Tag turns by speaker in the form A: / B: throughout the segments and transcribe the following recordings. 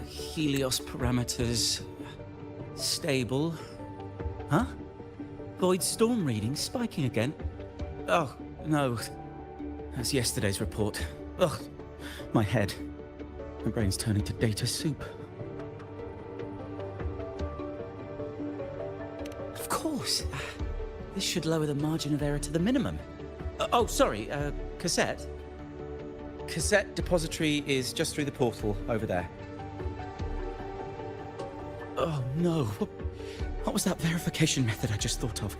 A: Helios parameters stable. Huh? Void storm reading spiking again? Oh, no. That's yesterday's report. Ugh, my head. My brain's turning to data soup. Of course. This should lower the margin of error to the minimum. Oh, sorry, cassette. Cassette depository is just through the portal over there. Oh no, what was that verification method I just thought of?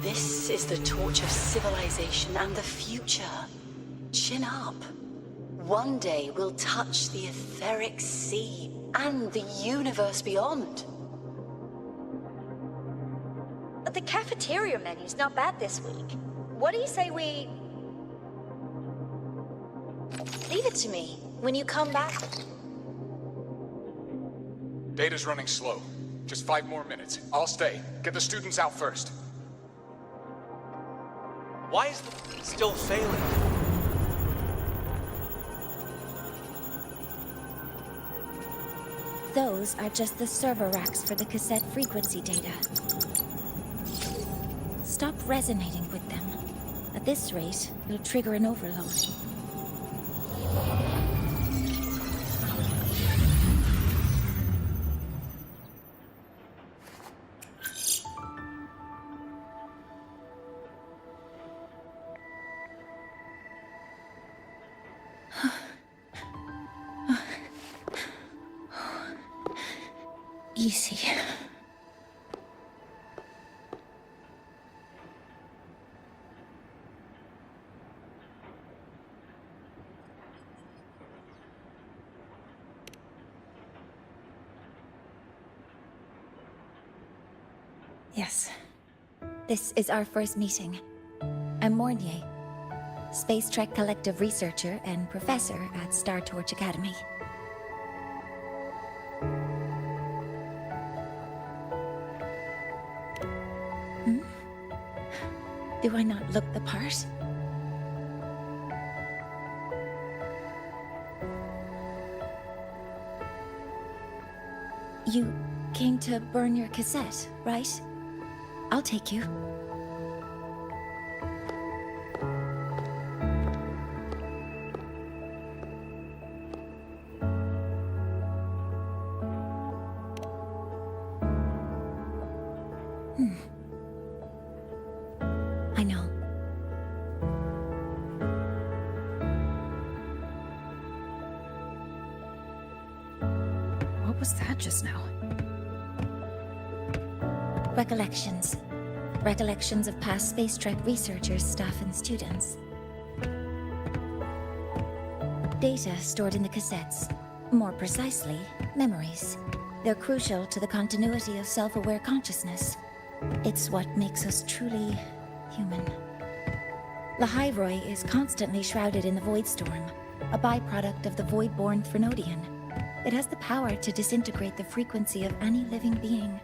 B: This is the torch of civilization and the future. Chin up. One day we'll touch the etheric sea and the universe beyond.
C: The cafeteria menu's not bad this week. What do you say we... Leave it to me when you come back.
D: Data's running slow. Just 5 more minutes. I'll stay. Get the students out first.
E: Why is the still failing?
F: Those are just the server racks for the cassette frequency data. Stop resonating with them. At this rate, you'll trigger an overload. Easy. Yes. This is our first meeting. I'm Mornier, Space Trek Collective researcher and professor at Star Torch Academy. Do I not look the part? You came to burn your cassette, right? I'll take you. I know.
G: What was that just now?
F: Recollections. Recollections of past space trek researchers, staff, and students. Data stored in the cassettes. More precisely, memories. They're crucial to the continuity of self-aware consciousness. It's what makes us truly human. Lahairoi is constantly shrouded in the Void Storm, a byproduct of the Void-born Threnodian. It has the power to disintegrate the frequency of any living being.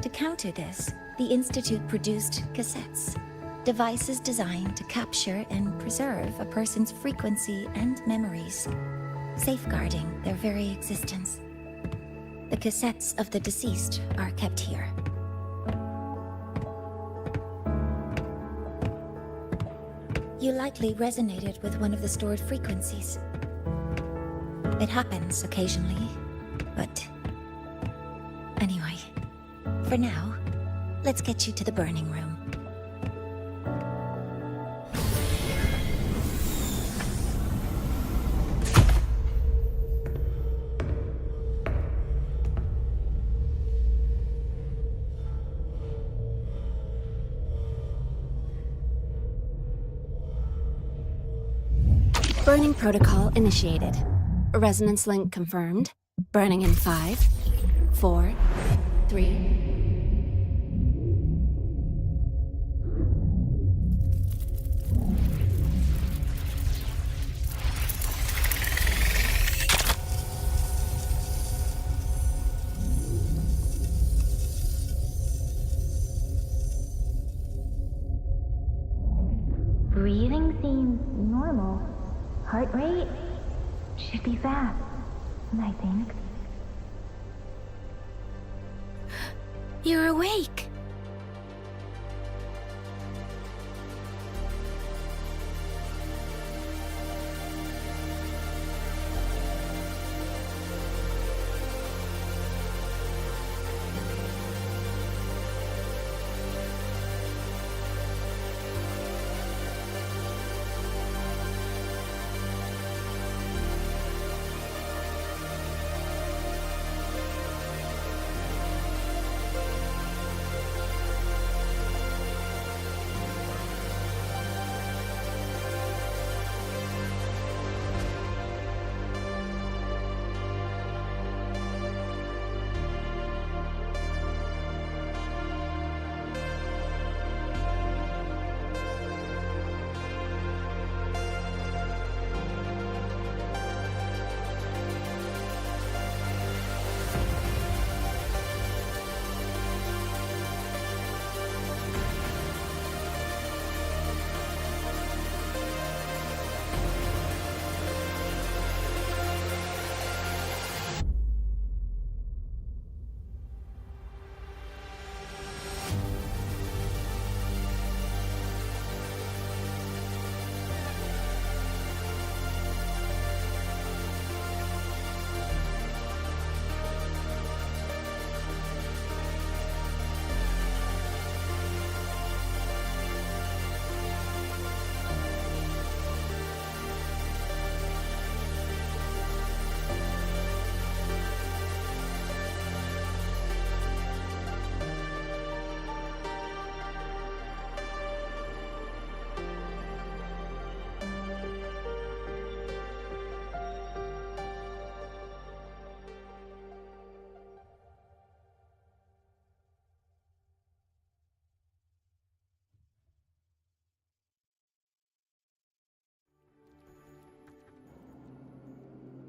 F: To counter this, the Institute produced cassettes, devices designed to capture and preserve a person's frequency and memories, safeguarding their very existence. The cassettes of the deceased are kept here. You likely resonated with one of the stored frequencies. It happens occasionally, but... Anyway, for now, let's get you to the burning room.
G: Burning protocol initiated. Resonance link confirmed. Burning in 5, 4, 3...
H: Breathing seems normal. Heart rate should be fast, I think.
G: You're awake!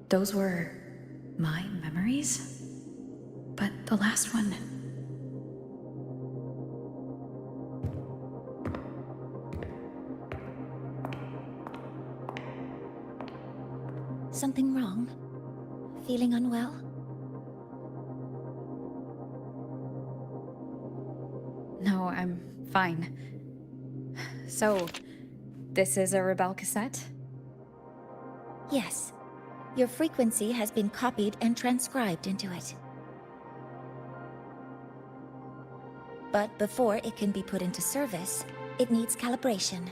I: Those were my memories? But the last one...
F: Something wrong? Feeling unwell?
I: No, I'm fine. So, this is a Rebel cassette?
F: Yes. Your frequency has been copied and transcribed into it. But before it can be put into service, it needs calibration.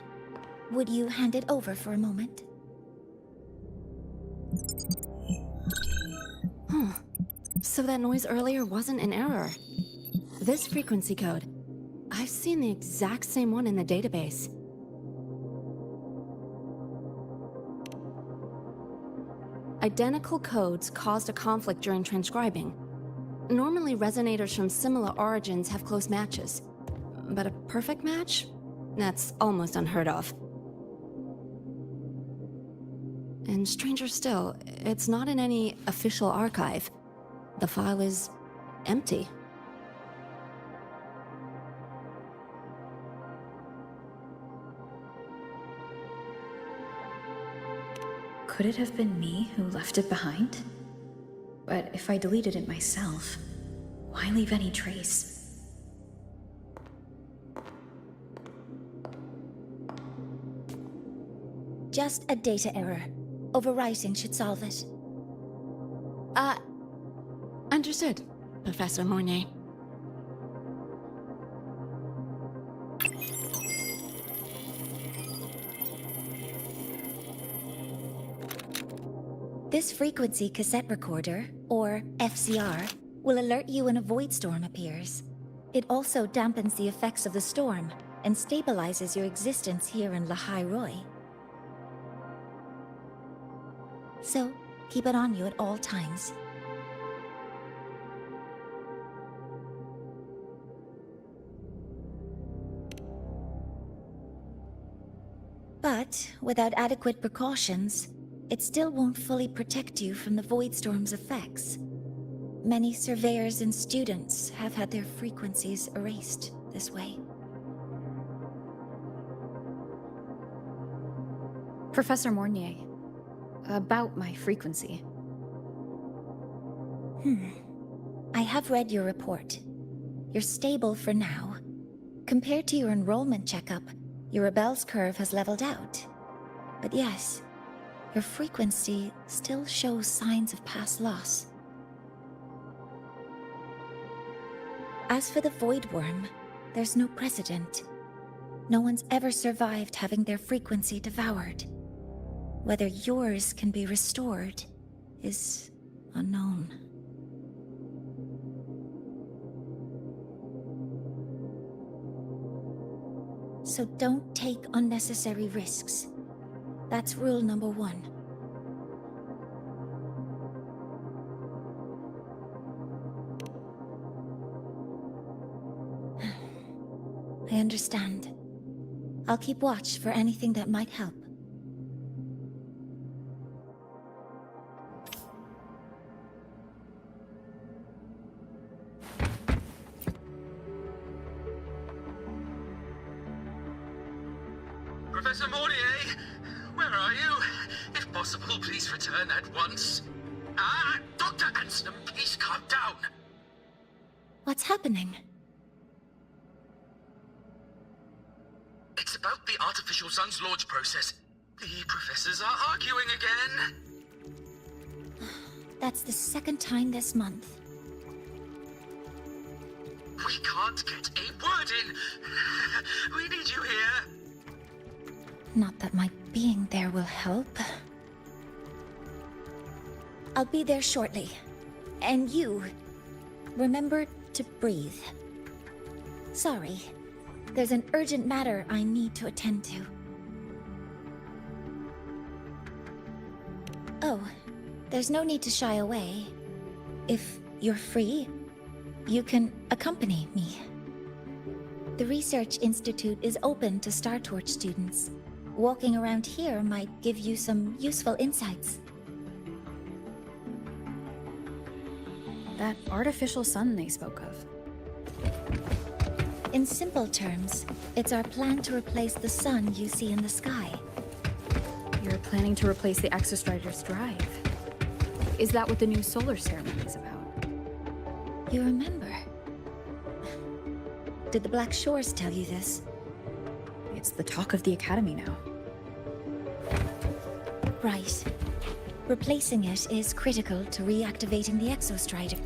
F: Would you hand it over for a moment?
G: So that noise earlier wasn't an error. This frequency code, I I've seen the exact same one in the database. Identical codes caused a conflict during transcribing. Normally, resonators from similar origins have close matches. But a perfect match? That's almost unheard of. And stranger still, it's not in any official archive. The file is empty.
I: Could it have been me who left it behind? But if I deleted it myself, why leave any trace?
F: Just a data error. Overwriting should solve it.
G: Understood, Professor Mornay.
F: This frequency cassette recorder, or FCR, will alert you when a void storm appears. It also dampens the effects of the storm and stabilizes your existence here in Lahai Roy. So, keep it on you at all times. But without adequate precautions, it still won't fully protect you from the void storm's effects. Many surveyors and students have had their frequencies erased this way.
I: Professor Mornier, about my frequency.
F: I have read your report. You're stable for now. Compared to your enrollment checkup, your rebel's curve has leveled out. But yes, your frequency still shows signs of past loss. As for the Void Worm, there's no precedent. No one's ever survived having their frequency devoured. Whether yours can be restored is unknown. So don't take unnecessary risks. That's rule number 1. I understand. I'll keep watch for anything that might help.
J: Professor Mornier, where are you? If possible, please return at once. Dr. Ansem, please calm down.
F: What's happening?
J: It's about the artificial sun's launch process. The professors are arguing again.
F: That's the second time this month.
J: We can't get a word in. We need you here.
F: Not that my being there will help. I'll be there shortly. And you, remember to breathe. Sorry, there's an urgent matter I need to attend to. Oh, there's no need to shy away. If you're free, you can accompany me. The Research Institute is open to Star Torch students. Walking around here might give you some useful insights.
I: That artificial sun they spoke of.
F: In simple terms, it's our plan to replace the sun you see in the sky.
I: You're planning to replace the Exostrider's drive. Is that what the new solar ceremony is about?
F: You remember? Did the Black Shores tell you this?
I: It's the talk of the Academy now.
F: Right. Replacing it is critical to reactivating the Exostrider.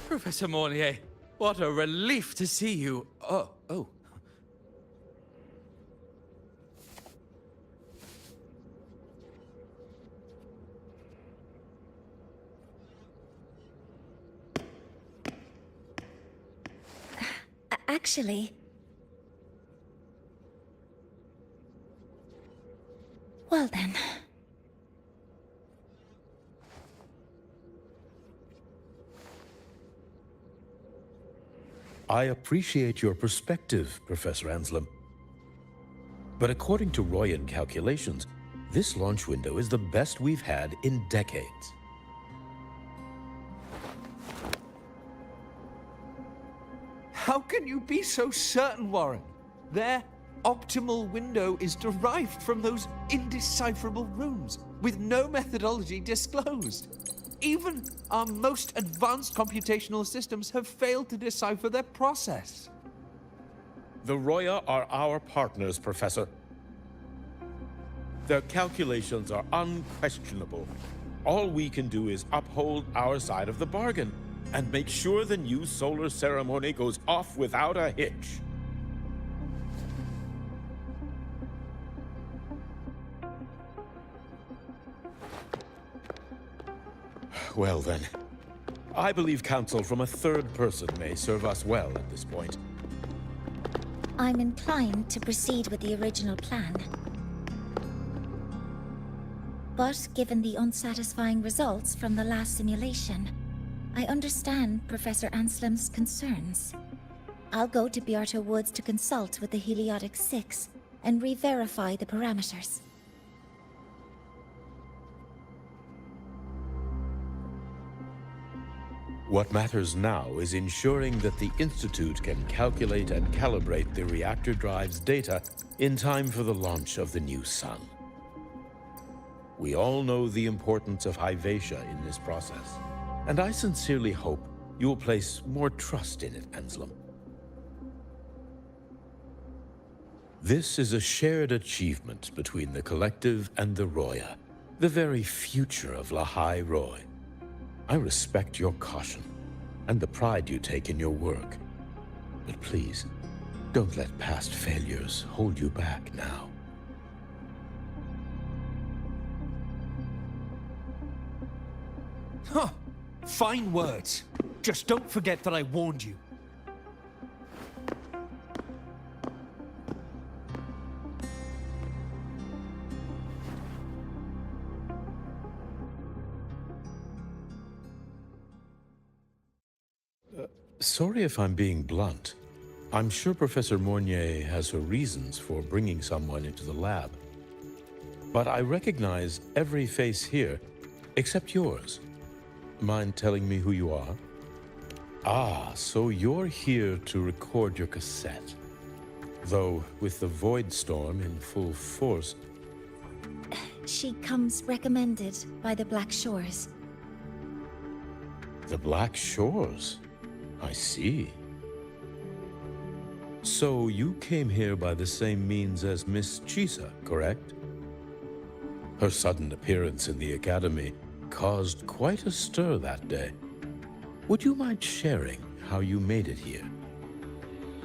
J: Professor Mornier,
K: What a relief to see you. Oh.
F: Actually... Well then...
L: I appreciate your perspective, Professor Anselm. But according to Royan calculations, this launch window is the best we've had in decades.
K: How can you be so certain, Warren? Their optimal window is derived from those indecipherable runes, with no methodology disclosed. Even our most advanced computational systems have failed to decipher their process.
L: The Roya are our partners, Professor. Their calculations are unquestionable. All we can do is uphold our side of the bargain and make sure the new solar ceremony goes off without a hitch. Well then, I believe counsel from a third person may serve us well at this point.
F: I'm inclined to proceed with the original plan. But given the unsatisfying results from the last simulation, I understand Professor Anselm's concerns. I'll go to Beata Woods to consult with the Heliotic Six and re-verify the parameters.
L: What matters now is ensuring that the Institute can calculate and calibrate the reactor drive's data in time for the launch of the new sun. We all know the importance of Hyvatia in this process, and I sincerely hope you will place more trust in it, Anselm. This is a shared achievement between the Collective and the Roya, the very future of Lahai Roy. I respect your caution and the pride you take in your work. But please, don't let past failures hold you back now.
K: Huh. Fine words. Just don't forget that I warned you.
L: Sorry if I'm being blunt. I'm sure Professor Mornier has her reasons for bringing someone into the lab. But I recognize every face here, except yours. Mind telling me who you are? Ah, so you're here to record your cassette. Though, with the Void Storm in full force...
F: She comes recommended by the Black Shores.
L: The Black Shores? I see. So you came here by the same means as Miss Chisa, correct? Her sudden appearance in the Academy caused quite a stir that day. Would you mind sharing how you made it here?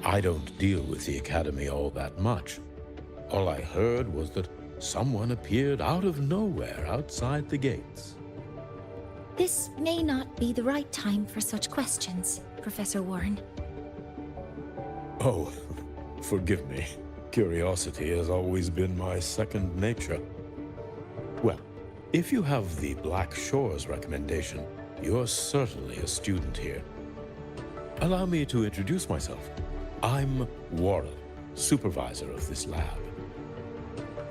L: I don't deal with the Academy all that much. All I heard was that someone appeared out of nowhere outside the gates.
F: This may not be the right time for such questions, Professor Warren.
L: Oh, forgive me. Curiosity has always been my second nature. Well, if you have the Black Shores recommendation, you're certainly a student here. Allow me to introduce myself. I'm Warren, supervisor of this lab.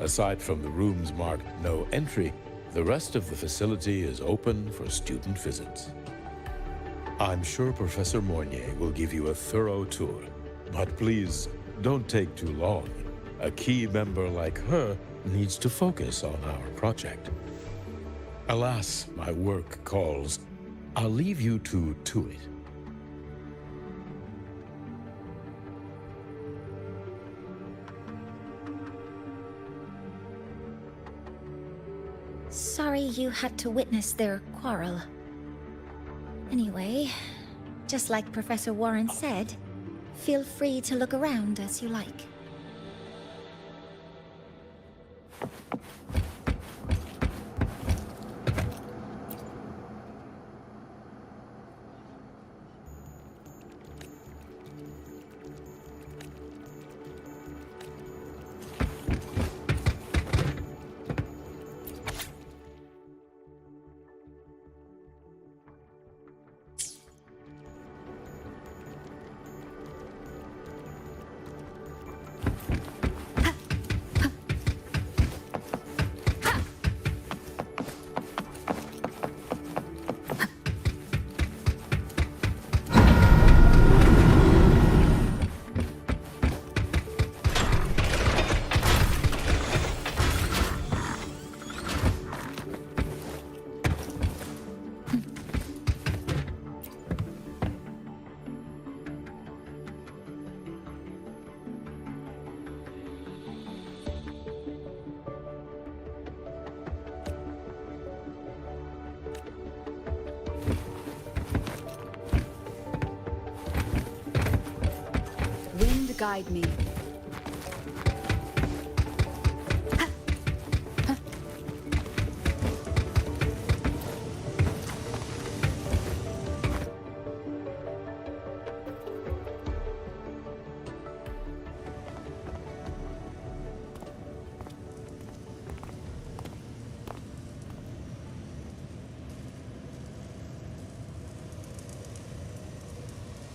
L: Aside from the rooms marked no entry, the rest of the facility is open for student visits. I'm sure Professor Mornier will give you a thorough tour, but please don't take too long. A key member like her needs to focus on our project. Alas, my work calls. I'll leave you to it.
F: Sorry you had to witness their quarrel. Anyway, Just like Professor Warren said, feel free to look around as you like.
M: Wind guide me.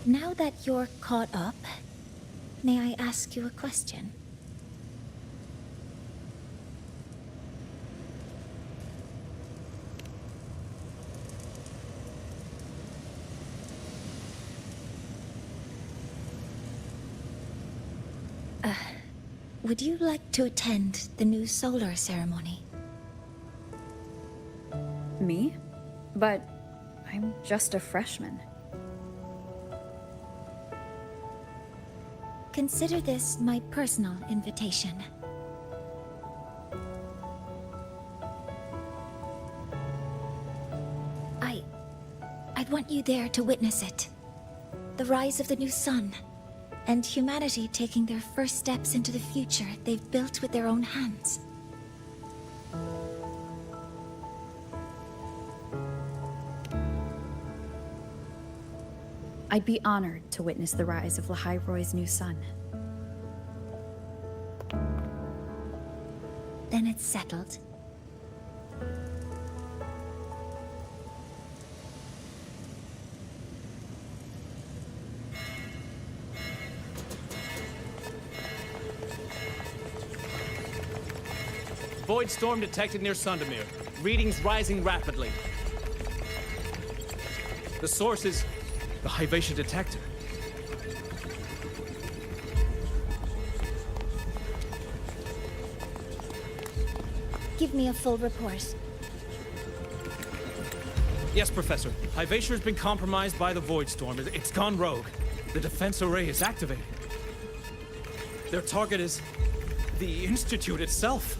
F: Now that you're caught up, may I ask you a question? Would you like to attend the new solar ceremony?
I: Me? But I'm just a freshman.
F: Consider this my personal invitation. I'd want you there to witness it. The rise of the new sun, and humanity taking their first steps into the future they've built with their own hands.
I: I'd be honored to witness the rise of Lahai-Roy's new sun.
F: Then it's settled.
E: Void storm detected near Sundermere. Readings rising rapidly. The source is the Hyvatia detector.
F: Give me a full report.
E: Yes, Professor. Hyvatia has been compromised by the Void Storm. It's gone rogue. The defense array is activated. Their target is the Institute itself.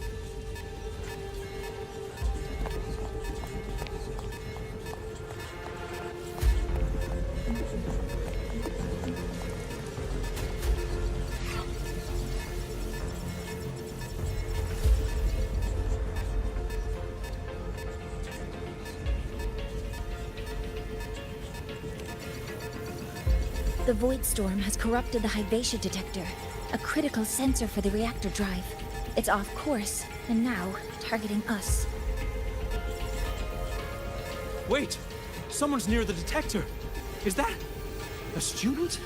F: The Void Storm has corrupted the Hyvatia detector, a critical sensor for the reactor drive. It's off course, and now targeting us.
E: Wait! Someone's near the detector! Is that a student?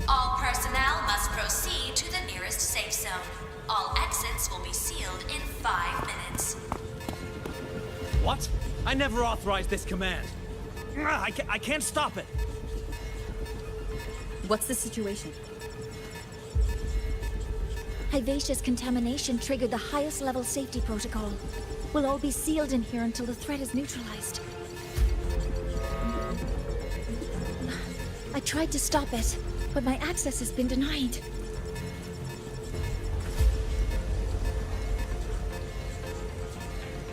N: All personnel must proceed to the nearest safe zone. All exits will be sealed in 5 minutes.
E: What? I never authorized this command. I can't stop it.
M: What's the situation?
F: Hivacious contamination triggered the highest level safety protocol. We'll all be sealed in here until the threat is neutralized. I tried to stop it, but my access has been denied.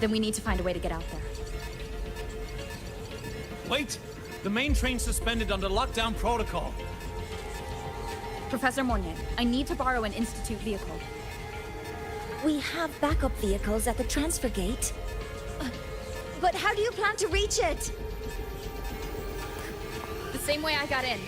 M: Then we need to find a way to get out there.
E: Wait! The main train's suspended under lockdown protocol.
M: Professor Mornier, I need to borrow an Institute vehicle.
F: We have backup vehicles at the transfer gate. But how do you plan to reach it?
M: The same way I got in.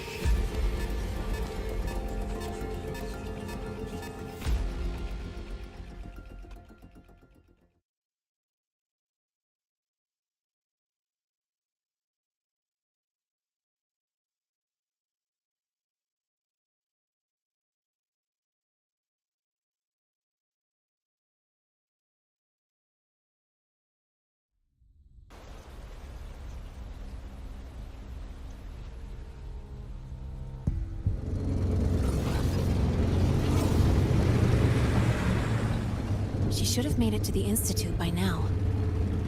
G: She should have made it to the Institute by now.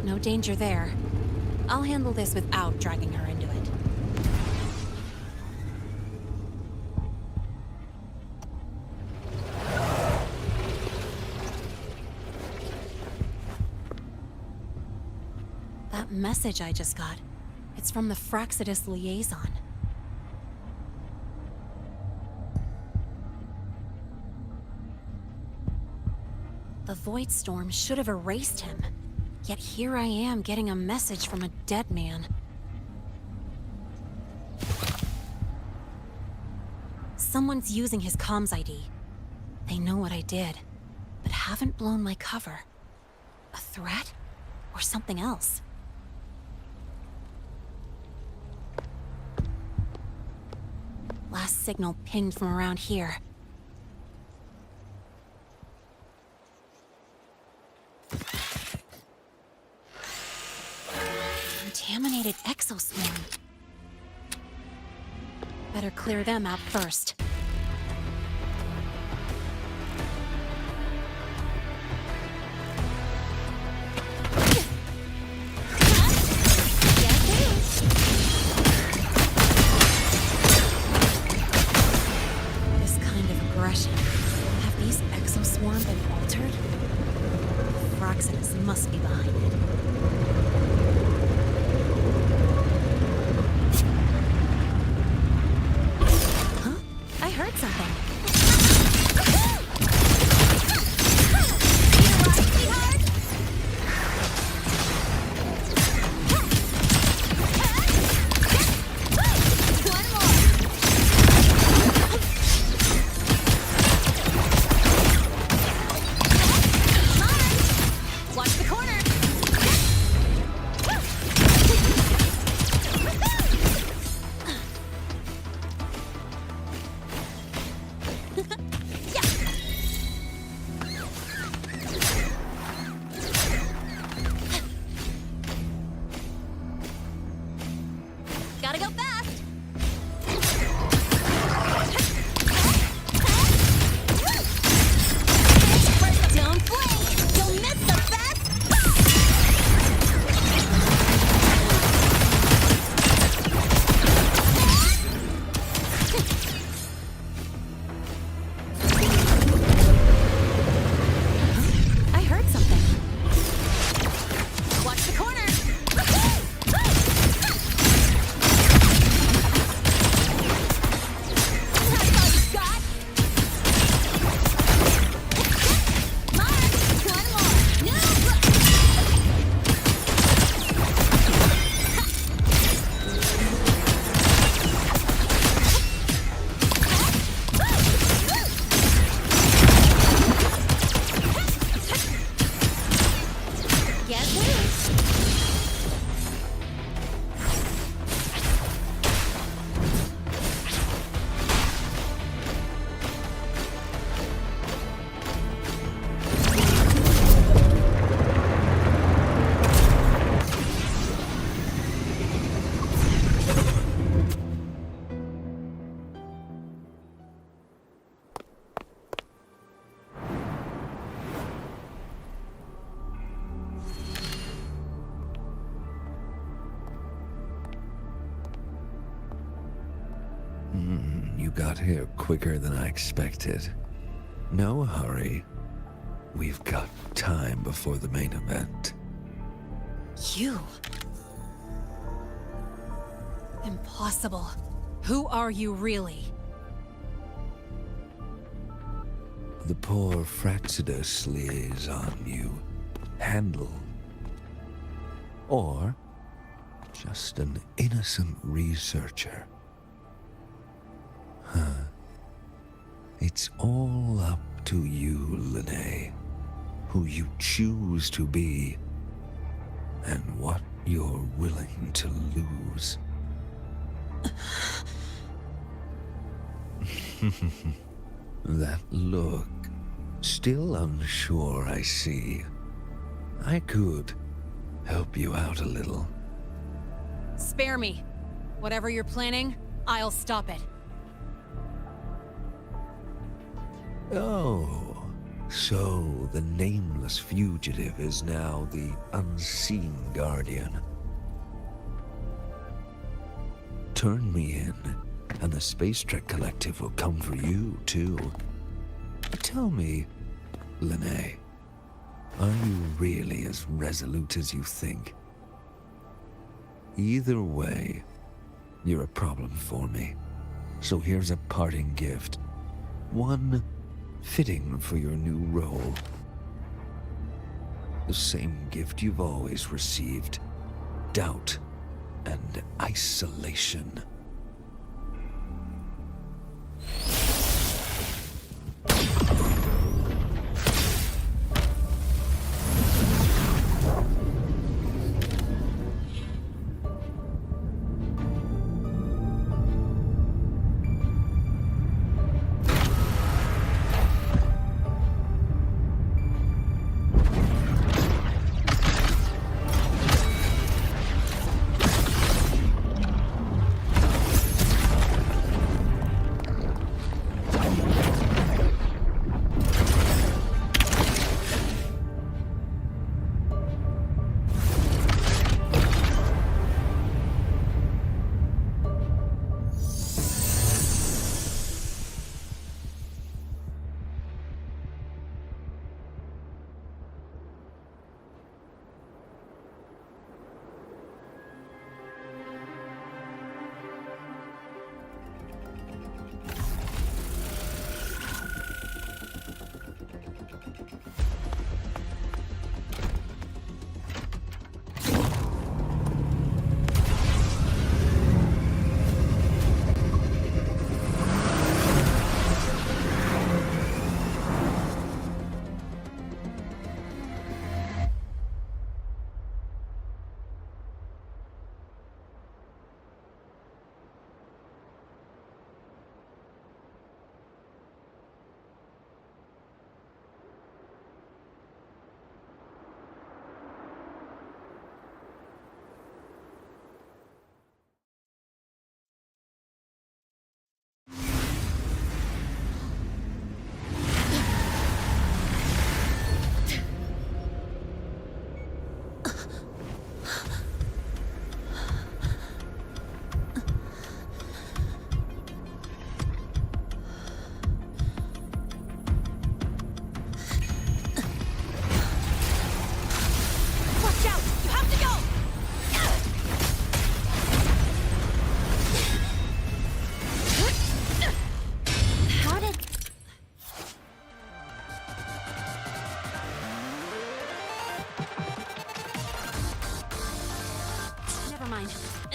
G: No danger there. I'll handle this without dragging her into it. That message I just got, it's from the Frostlands liaison. The Void Storm should have erased him. Yet here I am getting a message from a dead man. Someone's using his comms ID. They know what I did, but haven't blown my cover. A threat? Or something else? Last signal pinged from around here. Contaminated exoswarm. Better clear them out first. This kind of aggression. Have these exoswarm been altered? Frostlands must be behind it.
O: You got here quicker than I expected. No hurry. We've got time before the main event.
P: You? Impossible. Who are you really?
O: The poor Fraxidus liaison you handle. Or just an innocent researcher. It's all up to you, Lene, who you choose to be, and what you're willing to lose. That look, still unsure, I see. I could help you out a little.
P: Spare me. Whatever you're planning, I'll stop it.
O: Oh, so the nameless fugitive is now the unseen guardian. Turn me in, and the Space Trek Collective will come for you, too. Tell me, Lene, are you really as resolute as you think? Either way, you're a problem for me. So here's a parting gift. One fitting for your new role. The same gift you've always received. Doubt and isolation.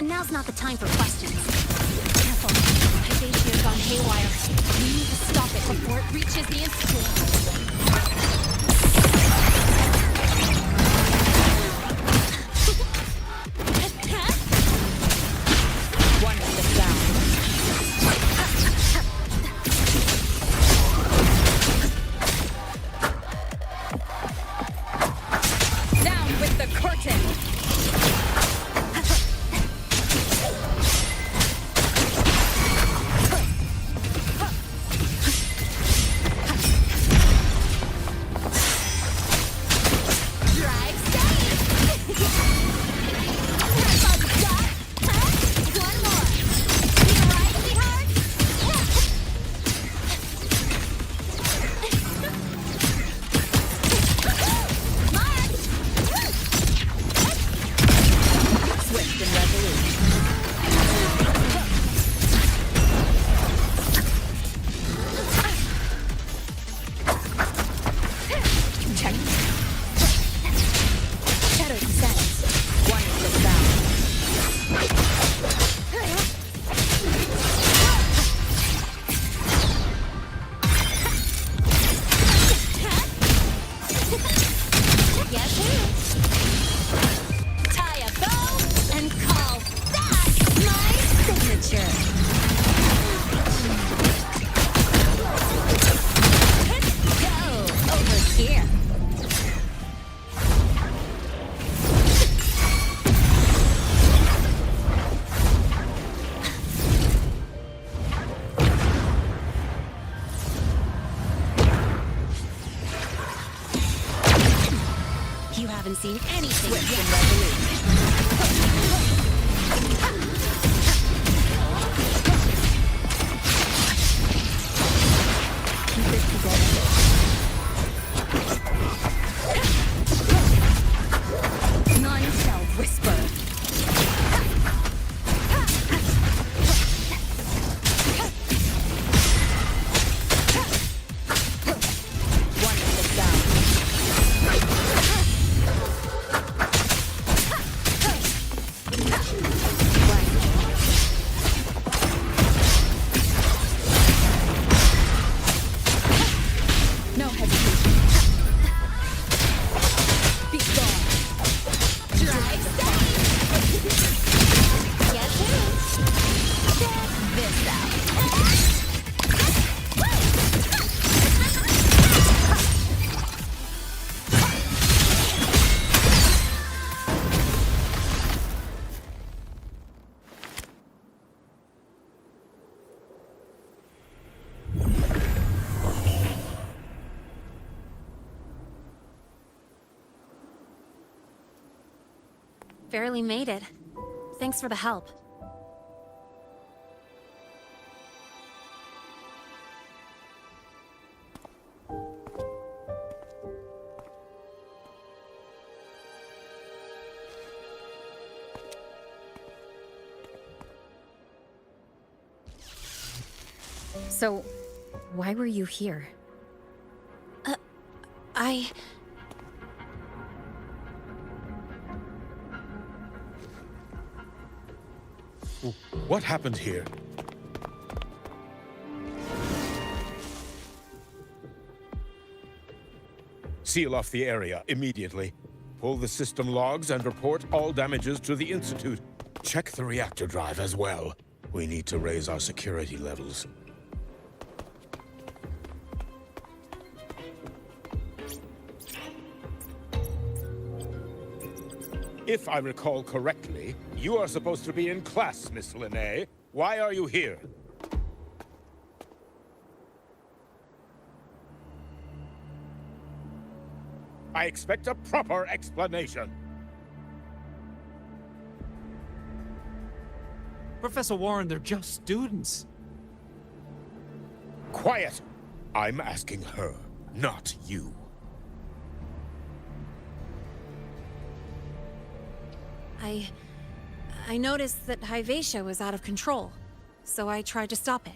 P: Now's not the time for questions. Careful. Hypatia's gone haywire. We need to stop it before it reaches the Institute. One step down. Down with the curtain! haven't seen anything yet. Keep it together. None shall whisper. Barely made it. Thanks for the help.
M: So, why were you here?
L: What happened here? Seal off the area immediately. Pull the system logs and report all damages to the Institute. Check the reactor drive as well. We need to raise our security levels. If I recall correctly, you are supposed to be in class, Miss Linnae. Why are you here? I expect a proper explanation.
E: Professor Warren, they're just students.
L: Quiet! I'm asking her, not you.
G: I noticed that Hyvatia was out of control, so I tried to stop it.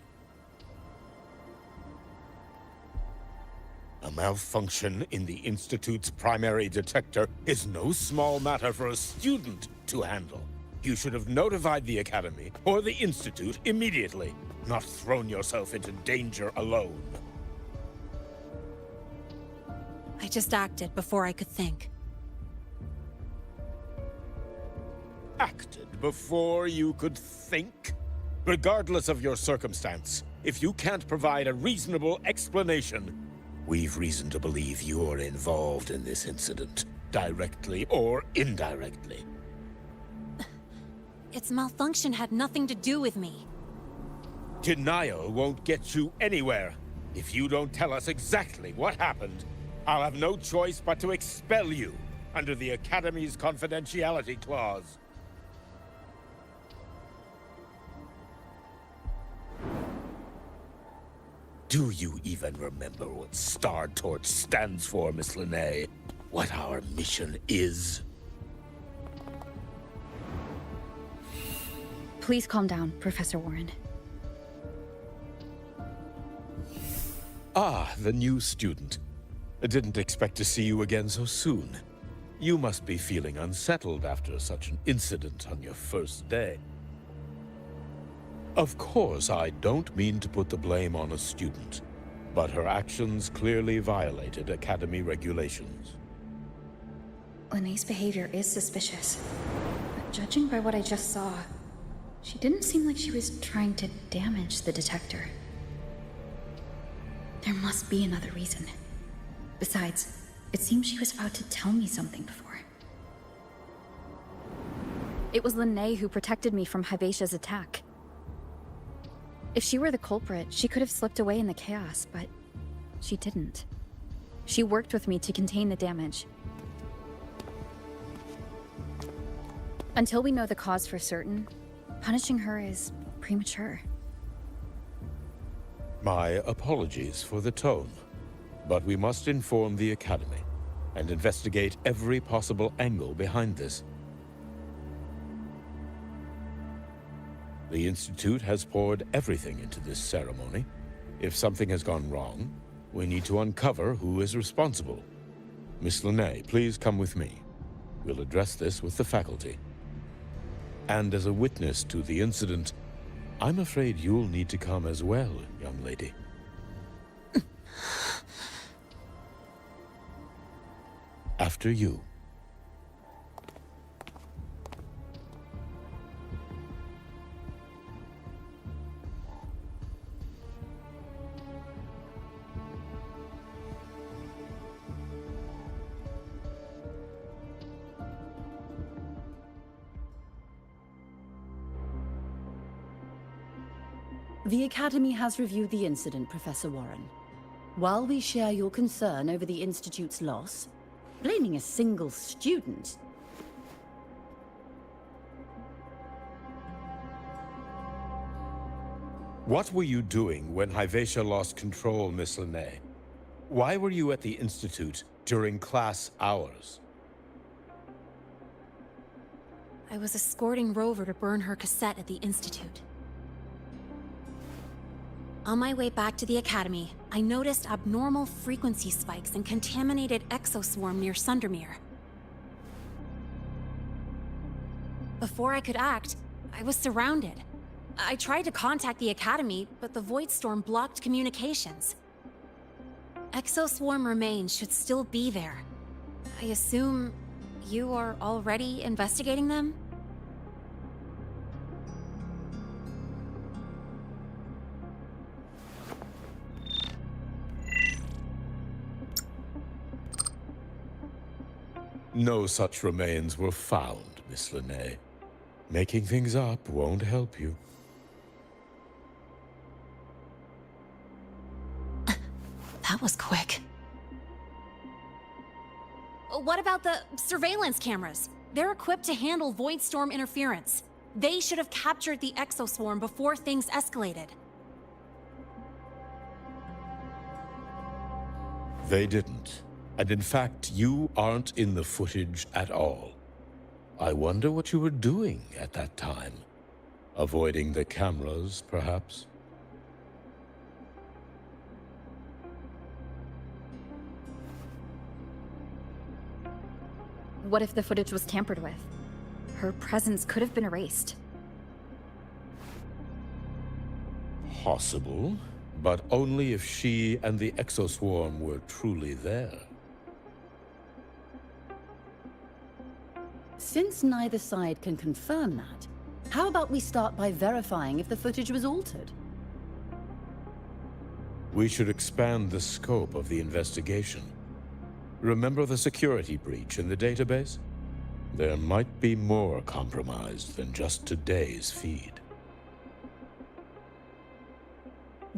L: A malfunction in the Institute's primary detector is no small matter for a student to handle. You should have notified the Academy or the Institute immediately, not thrown yourself into danger alone.
G: I just acted before I could think.
L: Acted before you could think? Regardless of your circumstance, if you can't provide a reasonable explanation, we've reason to believe you're involved in this incident, directly or indirectly.
G: Its malfunction had nothing to do with me.
L: Denial won't get you anywhere. If you don't tell us exactly what happened, I'll have no choice but to expel you under the Academy's confidentiality clause. Do you even remember what Star Torch stands for, Miss Linnae? What our mission is?
M: Please calm down, Professor Warren.
L: Ah, the new student. I didn't expect to see you again so soon. You must be feeling unsettled after such an incident on your first day. Of course, I don't mean to put the blame on a student, but her actions clearly violated Academy regulations.
I: Linnae's behavior is suspicious, but judging by what I just saw, she didn't seem like she was trying to damage the detector. There must be another reason. Besides, it seems she was about to tell me something before.
M: It was Linnae who protected me from Hyvatia's attack. If she were the culprit, she could have slipped away in the chaos, but she didn't. She worked with me to contain the damage. Until we know the cause for certain, punishing her is premature.
L: My apologies for the tone, but we must inform the Academy and investigate every possible angle behind this. The Institute has poured everything into this ceremony. If something has gone wrong, we need to uncover who is responsible. Miss Linné, please come with me. We'll address this with the faculty. And as a witness to the incident, I'm afraid you'll need to come as well, young lady. After you.
Q: The Academy has reviewed the incident, Professor Warren. While we share your concern over the Institute's loss, blaming a single student...
L: What were you doing when Hyvatia lost control, Miss Linné? Why were you at the Institute during class hours?
P: I was escorting Rover to burn her cassette at the Institute. On my way back to the Academy, I noticed abnormal frequency spikes and contaminated exoswarm near Sundermere. Before I could act, I was surrounded. I tried to contact the Academy, but the Void Storm blocked communications. Exoswarm remains should still be there. I assume you are already investigating them?
L: No such remains were found, Miss Linné. Making things up won't help you.
P: That was quick. What about the surveillance cameras? They're equipped to handle Void Storm interference. They should have captured the exoswarm before things escalated.
L: They didn't. And in fact, you aren't in the footage at all. I wonder what you were doing at that time. Avoiding the cameras, perhaps?
M: What if the footage was tampered with? Her presence could have been erased.
L: Possible, but only if she and the exoswarm were truly there.
Q: Since neither side can confirm that, how about we start by verifying if the footage was altered?
L: We should expand the scope of the investigation. Remember the security breach in the database? There might be more compromised than just today's feed.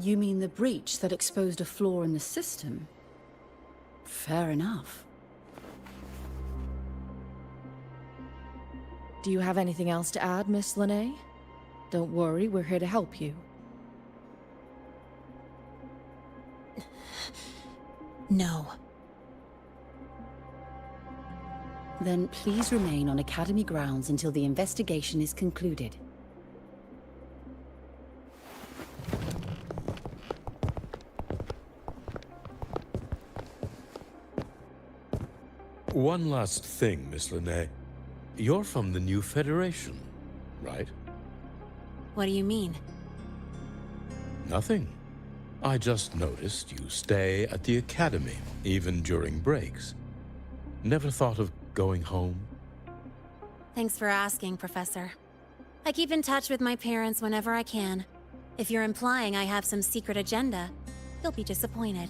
Q: You mean the breach that exposed a flaw in the system? Fair enough.
R: Do you have anything else to add, Miss Linné? Don't worry, we're here to help you.
P: No.
Q: Then please remain on Academy grounds until the investigation is concluded.
L: One last thing, Miss Linné. You're from the new Federation, right?
P: What do you mean?
L: Nothing. I just noticed you stay at the Academy, even during breaks. Never thought of going home?
P: Thanks for asking, Professor. I keep in touch with my parents whenever I can. If you're implying I have some secret agenda, you'll be disappointed.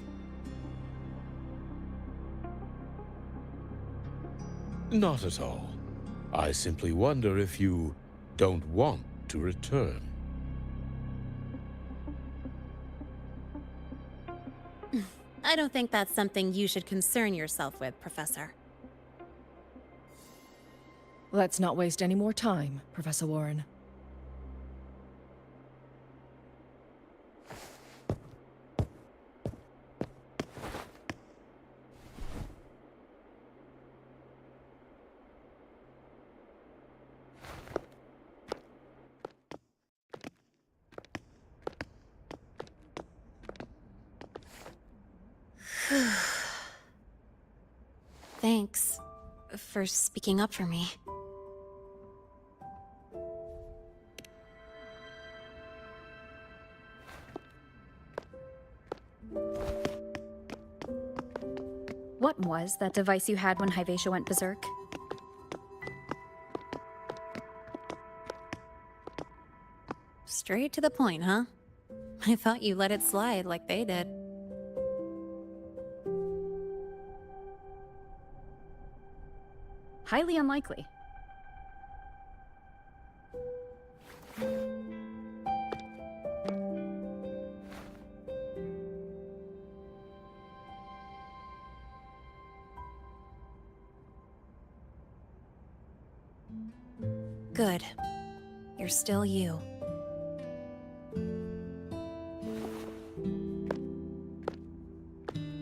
L: Not at all. I simply wonder if you don't want to return.
P: I don't think that's something you should concern yourself with, Professor.
R: Let's not waste any more time, Professor Warren.
P: Thanks for speaking up for me.
M: What was that device you had when Hyvatia went berserk?
P: Straight to the point, huh? I thought you let it slide like they did.
M: Highly unlikely.
P: Good. You're still you.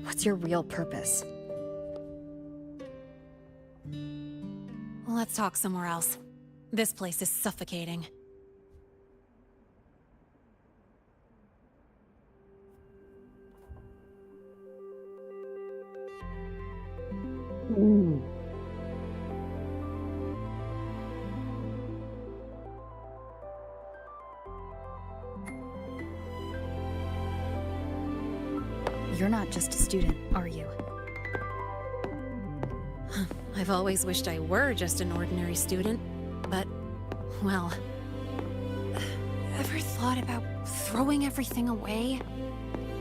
M: What's your real purpose?
P: Let's talk somewhere else. This place is suffocating.
M: You're not just a student, are you?
P: I've always wished I were just an ordinary student, but, well... Ever thought about throwing everything away?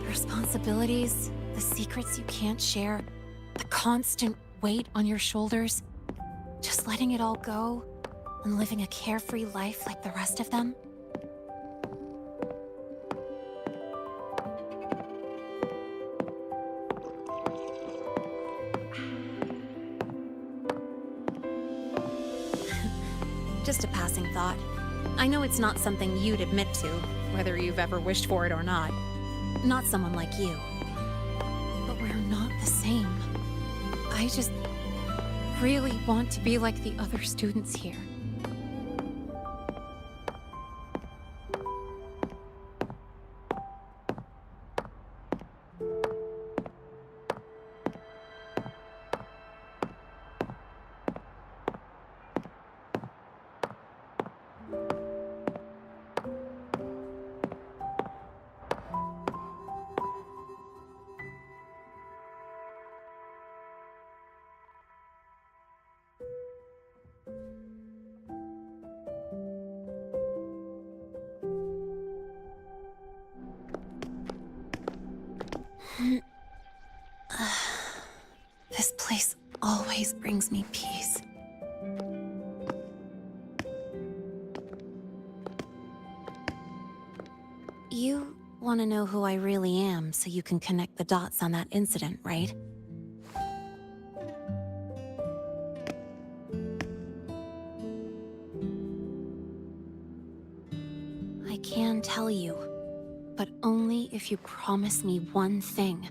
P: The responsibilities, the secrets you can't share, the constant weight on your shoulders? Just letting it all go, and living a carefree life like the rest of them? Just a passing thought. I know it's not something you'd admit to, whether you've ever wished for it or not. Not someone like you. But we're not the same. I just really want to be like the other students here. This place always brings me peace. You want to know who I really am so you can connect the dots on that incident, right? I can tell you, but only if you promise me one thing.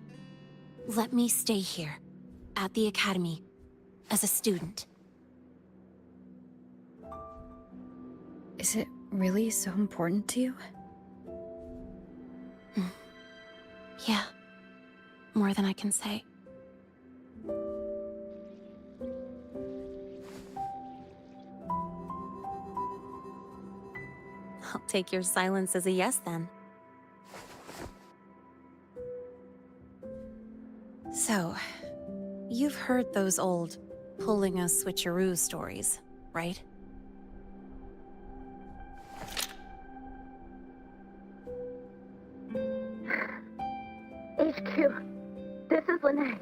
P: Let me stay here, at the Academy, as a student.
M: Is it really so important to you?
P: Yeah, more than I can say. I'll take your silence as a yes, then. So, you've heard those old pulling a switcheroo stories, right?
H: HQ, this is Lene.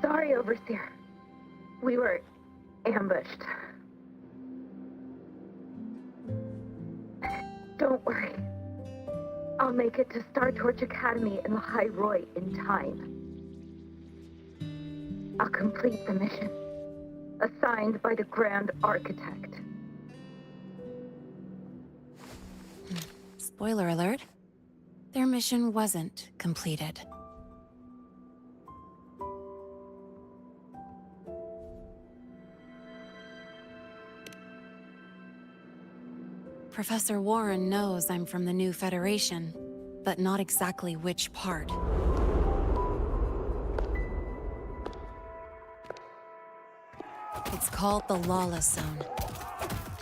H: Sorry, Overseer. We were ambushed. Don't worry. I'll make it to Star Torch Academy in the High Roy in time. I'll complete the mission. assigned by the Grand Architect.
P: Spoiler alert. Their mission wasn't completed. Professor Warren knows I'm from the new Federation, but not exactly which part. It's called the Lawless Zone.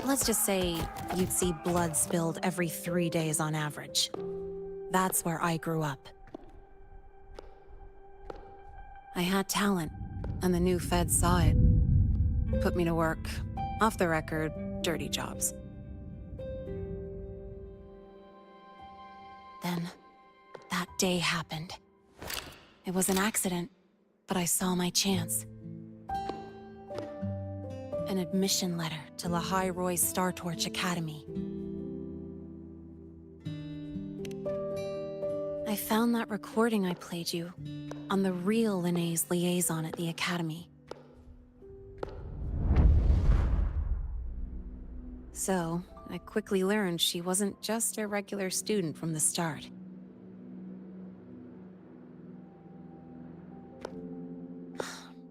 P: Let's just say you'd see blood spilled every 3 days on average. That's where I grew up. I had talent, and the new feds saw it. Put me to work, off the record, dirty jobs. Then, that day happened. It was an accident, but I saw my chance. An admission letter to Lahai Roy's Star Torch Academy. I found that recording I played you on the real Linnéa's liaison at the Academy. So, I quickly learned she wasn't just a regular student from the start.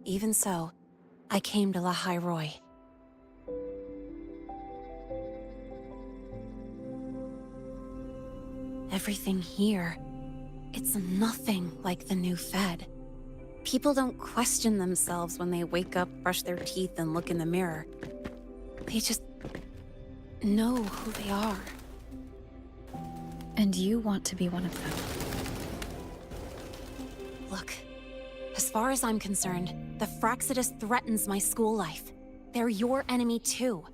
P: Even so, I came to Lahai Roy. Everything here, it's nothing like the new Fed. People don't question themselves when they wake up, brush their teeth, and look in the mirror. They just know who they are.
M: And you want to be one of them.
P: Look, as far as I'm concerned, the Frostlands threatens my school life. They're your enemy too.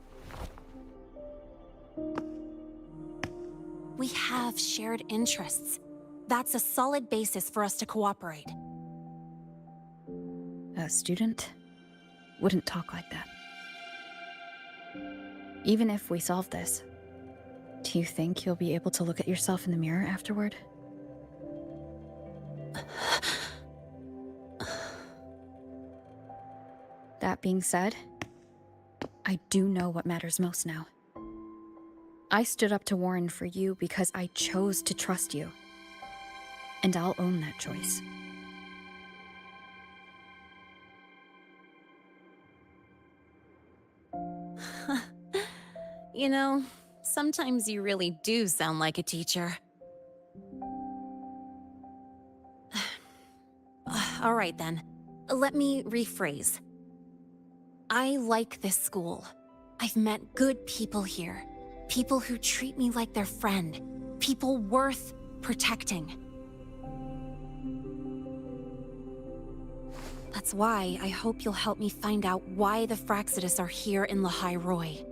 P: We have shared interests. That's a solid basis for us to cooperate.
M: A student wouldn't talk like that. Even if we solve this, do you think you'll be able to look at yourself in the mirror afterward? That being said, I do know what matters most now. I stood up to Warren for you because I chose to trust you. And I'll own that choice.
P: You know, sometimes you really do sound like a teacher. All right then, let me rephrase. I like this school. I've met good people here. People who treat me like their friend. People worth protecting. That's why I hope you'll help me find out why the Frostlands are here in Lahai Roy.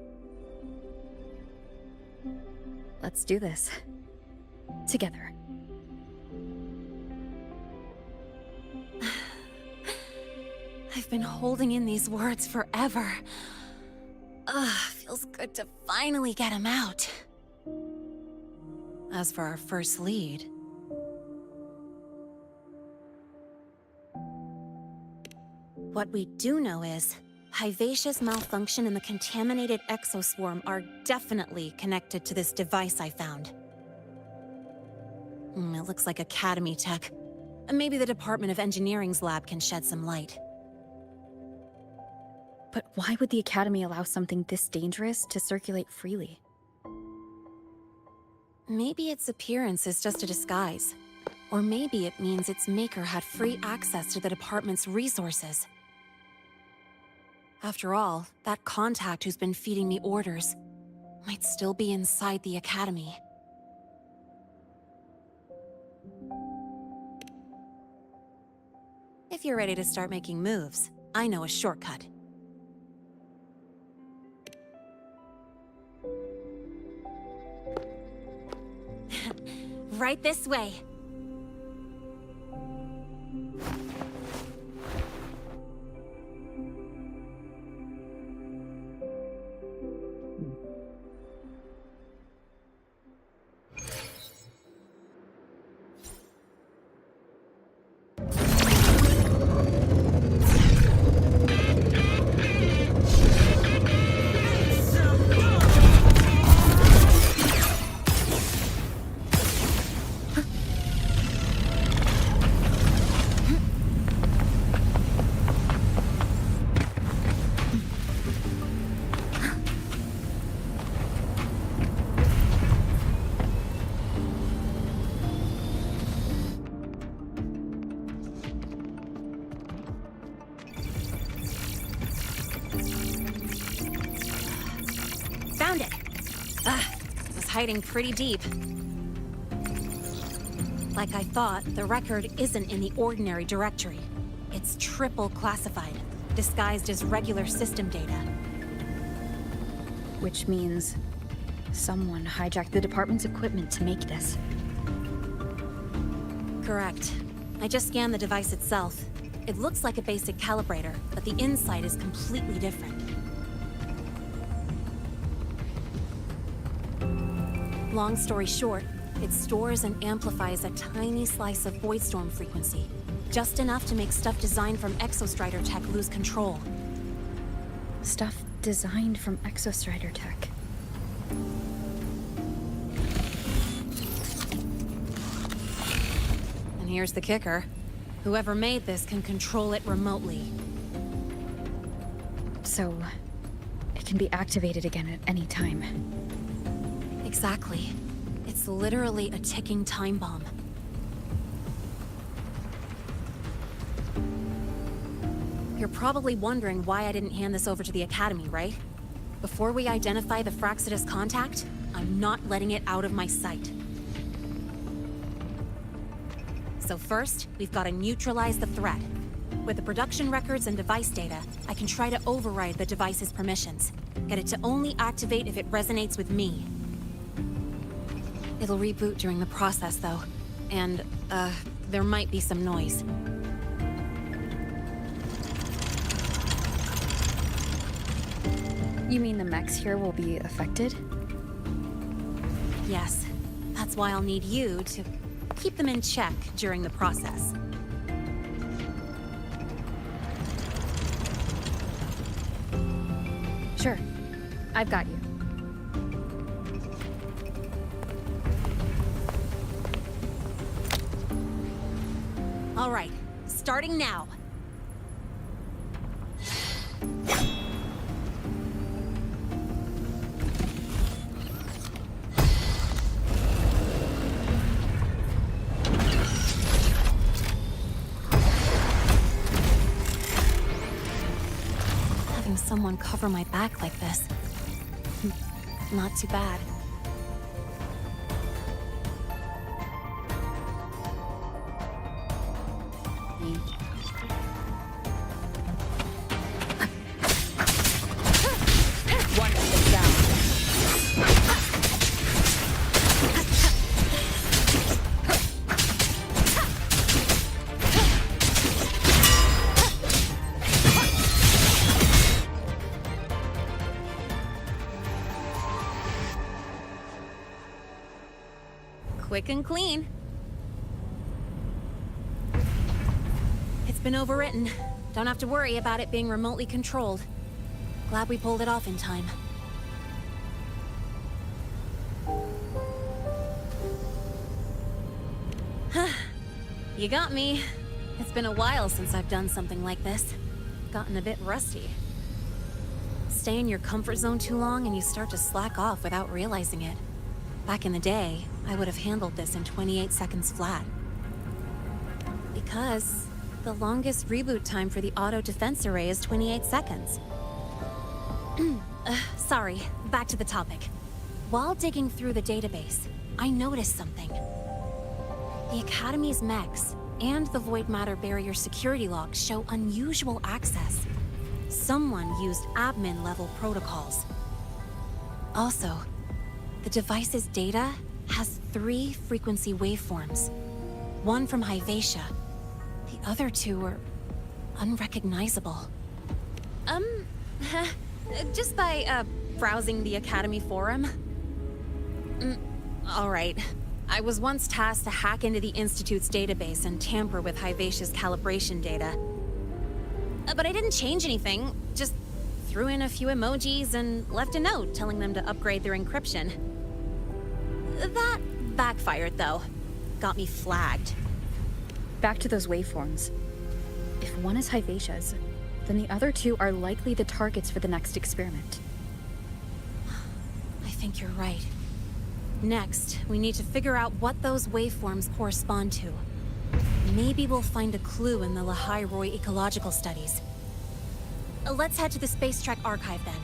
M: Let's do this. Together.
P: I've been holding in these words forever. Feels good to finally get them out. As for our first lead... What we do know is, Hyvatia's malfunction and the contaminated exoswarm are definitely connected to this device I found. It looks like Academy tech. Maybe the Department of Engineering's lab can shed some light.
M: But why would the Academy allow something this dangerous to circulate freely?
P: Maybe its appearance is just a disguise. Or maybe it means its maker had free access to the department's resources. After all, that contact who's been feeding me orders might still be inside the Academy. If you're ready to start making moves, I know a shortcut. Right this way. hiding pretty deep. Like I thought, the record isn't in the ordinary directory. It's triple classified, disguised as regular system data.
M: Which means someone hijacked the department's equipment to make this.
P: Correct. I just scanned the device itself. It looks like a basic calibrator, but the inside is completely different. Long story short, it stores and amplifies a tiny slice of Voidstorm frequency, just enough to make stuff designed from Exostrider tech lose control.
M: Stuff designed from Exostrider tech.
P: And here's the kicker. Whoever made this can control it remotely.
M: So, it can be activated again at any time.
P: Exactly. It's literally a ticking time bomb. You're probably wondering why I didn't hand this over to the Academy, right? Before we identify the Frostlands contact, I'm not letting it out of my sight. So first, we've got to neutralize the threat. With the production records and device data, I can try to override the device's permissions. Get it to only activate if it resonates with me. It'll reboot during the process, though. And, there might be some noise.
M: You mean the mechs here will be affected?
P: Yes. That's why I'll need you to keep them in check during the process.
M: Sure. I've got you.
P: All right, starting now. Having someone cover my back like this, not too bad. Quick and clean. It's been overwritten. Don't have to worry about it being remotely controlled. Glad we pulled it off in time. You got me. It's been a while since I've done something like this. Gotten a bit rusty. Stay in your comfort zone too long and you start to slack off without realizing it. Back in the day, I would have handled this in 28 seconds flat. Because the longest reboot time for the auto defense array is 28 seconds. Sorry, back to the topic. While digging through the database, I noticed something. The Academy's mechs and the Void Matter Barrier security logs show unusual access. Someone used admin-level protocols. Also, the device's data has 3 frequency waveforms. One from Hyvatia. The other 2 are unrecognizable. Just by, browsing the Academy forum? Alright. I was once tasked to hack into the Institute's database and tamper with Hyvatia's calibration data. But I didn't change anything, just threw in a few emojis and left a note telling them to upgrade their encryption. That backfired, though. Got me flagged.
M: Back to those waveforms. If one is Hyvatia's, then the other 2 are likely the targets for the next experiment.
P: I think you're right. Next, we need to figure out what those waveforms correspond to. Maybe we'll find a clue in the Lehigh Roy ecological studies. Let's head to the Space Trek archive then.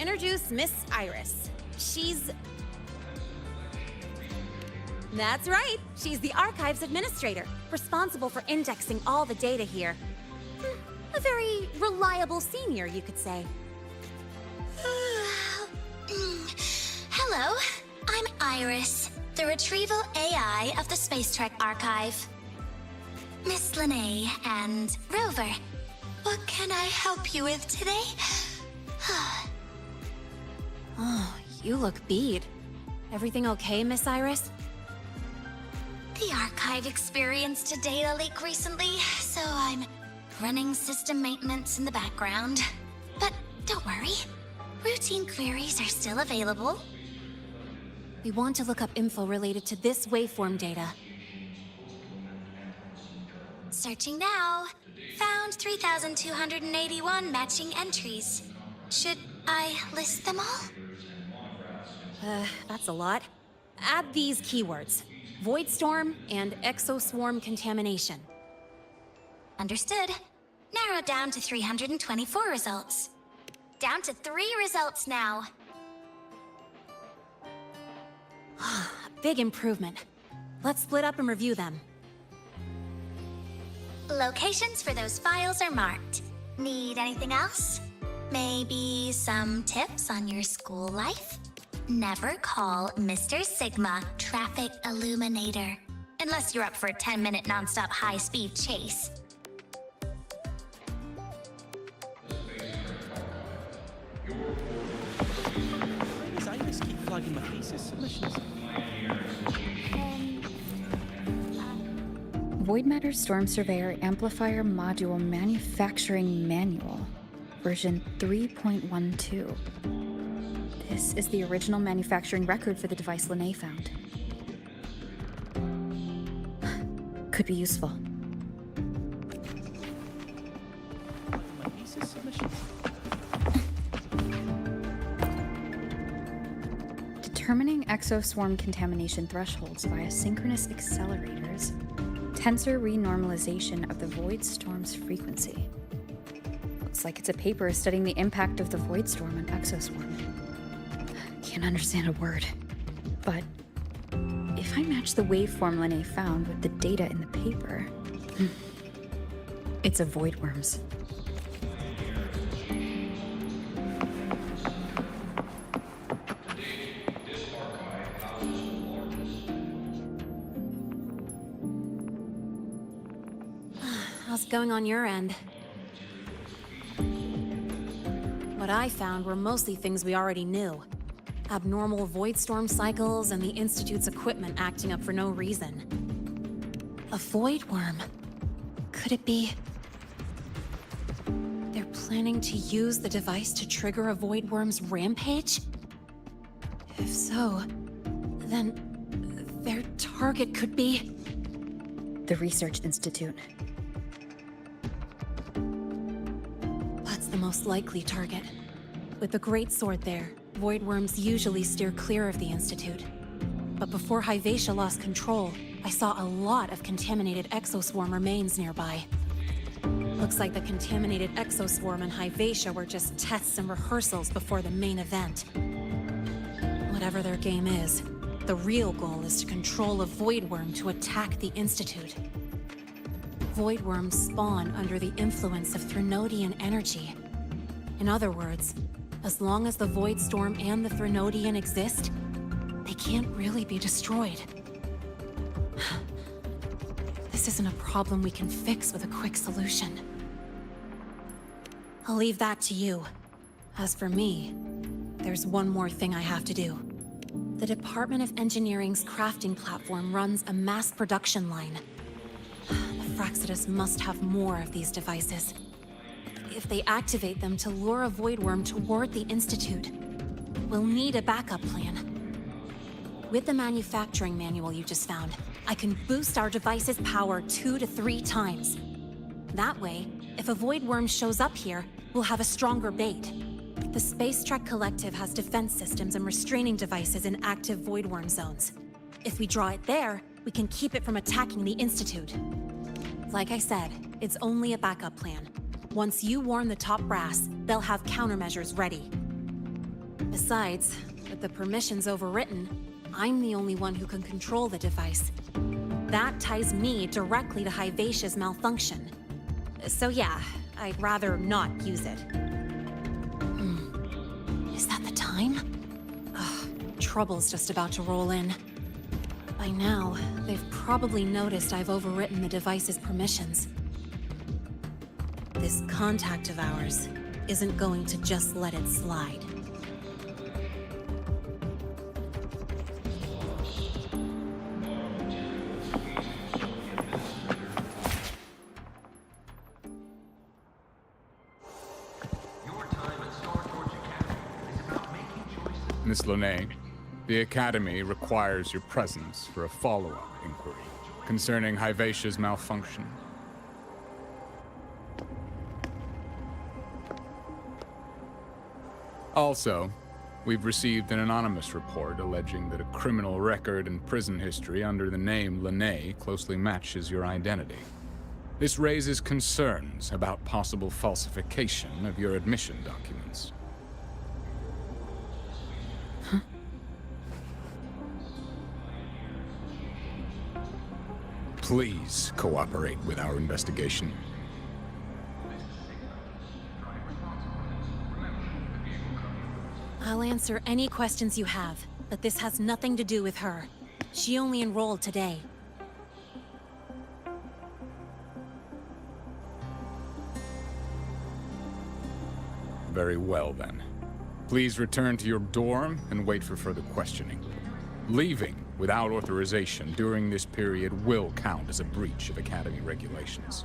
P: introduce Miss Iris. That's right, she's the Archives Administrator, responsible for indexing all the data here. A very reliable senior, you could say.
N: Hello, I'm Iris, the retrieval AI of the Space Trek Archive. Miss Lene and Rover, what can I help you with today?
P: Oh, you look beat. Everything okay, Miss Iris?
N: The Archive experienced a data leak recently, so I'm running system maintenance in the background. But don't worry, routine queries are still available.
P: We want to look up info related to this waveform data.
N: Searching now. Found 3,281 matching entries. Should I list them all?
P: That's a lot. Add these keywords. Void Storm and Exoswarm Contamination.
N: Understood. Narrowed down to 324 results. Down to 3 results now.
P: Big improvement. Let's split up and review them.
N: Locations for those files are marked. Need anything else? Maybe some tips on your school life? Never call Mr. Sigma Traffic Illuminator. Unless you're up for a 10-minute non-stop high-speed chase.
A: Why does Iris keep flagging my thesis submissions?
M: Void Matter Storm Surveyor Amplifier Module Manufacturing Manual, version 3.12. This is the original manufacturing record for the device Lene found. Could be useful.
A: My thesis submissions.
M: Determining exoswarm contamination thresholds via synchronous accelerators. Tensor renormalization of the void storm's frequency. Looks like it's a paper studying the impact of the void storm on exoswarm. Can't understand a word. But if I match the waveform Lene found with the data in the paper, it's a void worms.
P: How's it going on your end? What I found were mostly things we already knew. Abnormal void storm cycles and the Institute's equipment acting up for no reason. A void worm? Could it be... they're planning to use the device to trigger a void worm's rampage? If so, then their target could be...
M: the Research Institute.
P: That's the most likely target. With the Great Sword there, void worms usually steer clear of the Institute. But before Hyvatia lost control, I saw a lot of contaminated exoswarm remains nearby. Looks like the contaminated exoswarm and Hyvatia were just tests and rehearsals before the main event. Whatever their game is, the real goal is to control a void worm to attack the Institute. Void worms spawn under the influence of Threnodian energy. In other words, as long as the Void Storm and the Threnodian exist, they can't really be destroyed. This isn't a problem we can fix with a quick solution. I'll leave that to you. As for me, there's one more thing I have to do. The Department of Engineering's crafting platform runs a mass production line. The Fraxidus must have more of these devices. If they activate them to lure a void worm toward the Institute, we'll need a backup plan. With the manufacturing manual you just found, I can boost our device's power 2 to 3 times. That way, if a void worm shows up here, we'll have a stronger bait. The Space Trek Collective has defense systems and restraining devices in active void worm zones. If we draw it there, we can keep it from attacking the Institute. Like I said, it's only a backup plan. Once you warn the top brass, they'll have countermeasures ready. Besides, with the permissions overwritten, I'm the only one who can control the device. That ties me directly to Hyvatia's malfunction. So yeah, I'd rather not use it. Is that the time? Ugh, trouble's just about to roll in. By now, they've probably noticed I've overwritten the device's permissions. This contact of ours isn't going to just let it slide.
D: Miss Lene, the Academy requires your presence for a follow-up inquiry concerning Hyvatia's malfunction. Also, we've received an anonymous report alleging that a criminal record and prison history under the name Lene closely matches your identity. This raises concerns about possible falsification of your admission documents. Please cooperate with our investigation.
P: I'll answer any questions you have, but this has nothing to do with her. She only enrolled today.
D: Very well, then. Please return to your dorm and wait for further questioning. Leaving without authorization during this period will count as a breach of Academy regulations.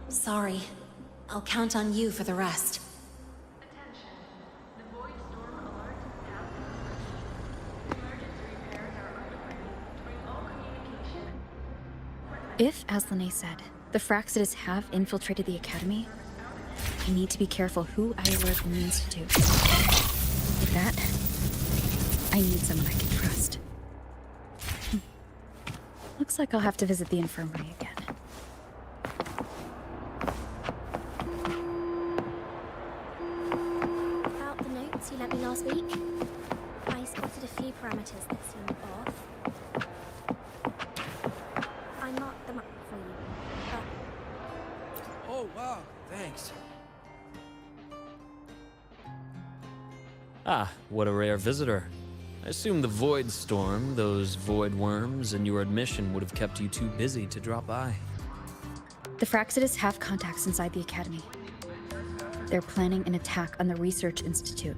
P: Sorry. I'll count on you for the rest.
M: If, as Lene said, the Fractsidus have infiltrated the Academy, I need to be careful who I alert in the Institute. With that, I need someone I can trust. Looks like I'll have to visit the infirmary again.
C: About the notes you lent me last week, I spotted a few parameters that seemed off. I marked them up for you, but...
A: Oh, wow, thanks.
S: Ah, what a rare visitor. I assume the Void Storm, those void worms, and your admission would have kept you too busy to drop by.
M: The Fractsidus have contacts inside the Academy. They're planning an attack on the Research Institute.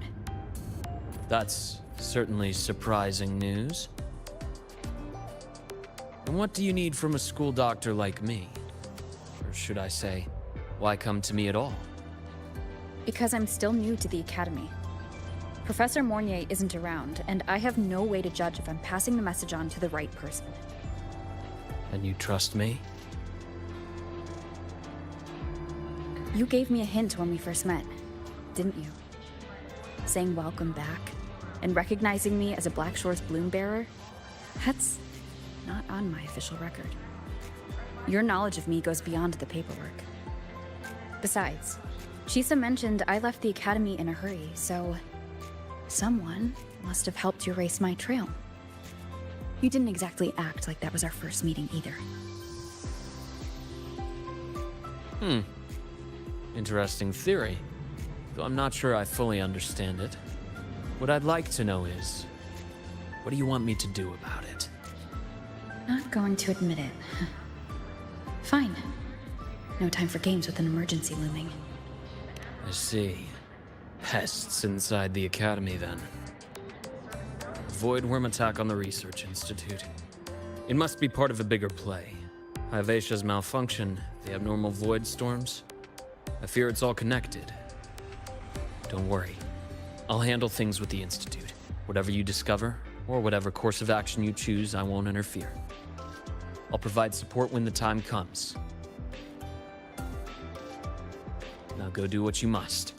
S: That's certainly surprising news. And what do you need from a school doctor like me? Or should I say, why come to me at all?
M: Because I'm still new to the Academy. Professor Mornier isn't around, and I have no way to judge if I'm passing the message on to the right person.
S: And you trust me?
M: You gave me a hint when we first met, didn't you? Saying welcome back, and recognizing me as a Black Shore's bloom bearer? That's not on my official record. Your knowledge of me goes beyond the paperwork. Besides, Shisa mentioned I left the Academy in a hurry, so... someone must have helped you erase my trail. You didn't exactly act like that was our first meeting either.
S: Interesting theory. Though I'm not sure I fully understand it. What I'd like to know is, what do you want me to do about it?
M: Not going to admit it. Fine. No time for games with an emergency looming.
S: I see. Pests inside the Academy, then. Void worm attack on the Research Institute. It must be part of a bigger play. Hyvatia's malfunction, the abnormal void storms. I fear it's all connected. Don't worry. I'll handle things with the Institute. Whatever you discover, or whatever course of action you choose, I won't interfere. I'll provide support when the time comes. Now go do what you must.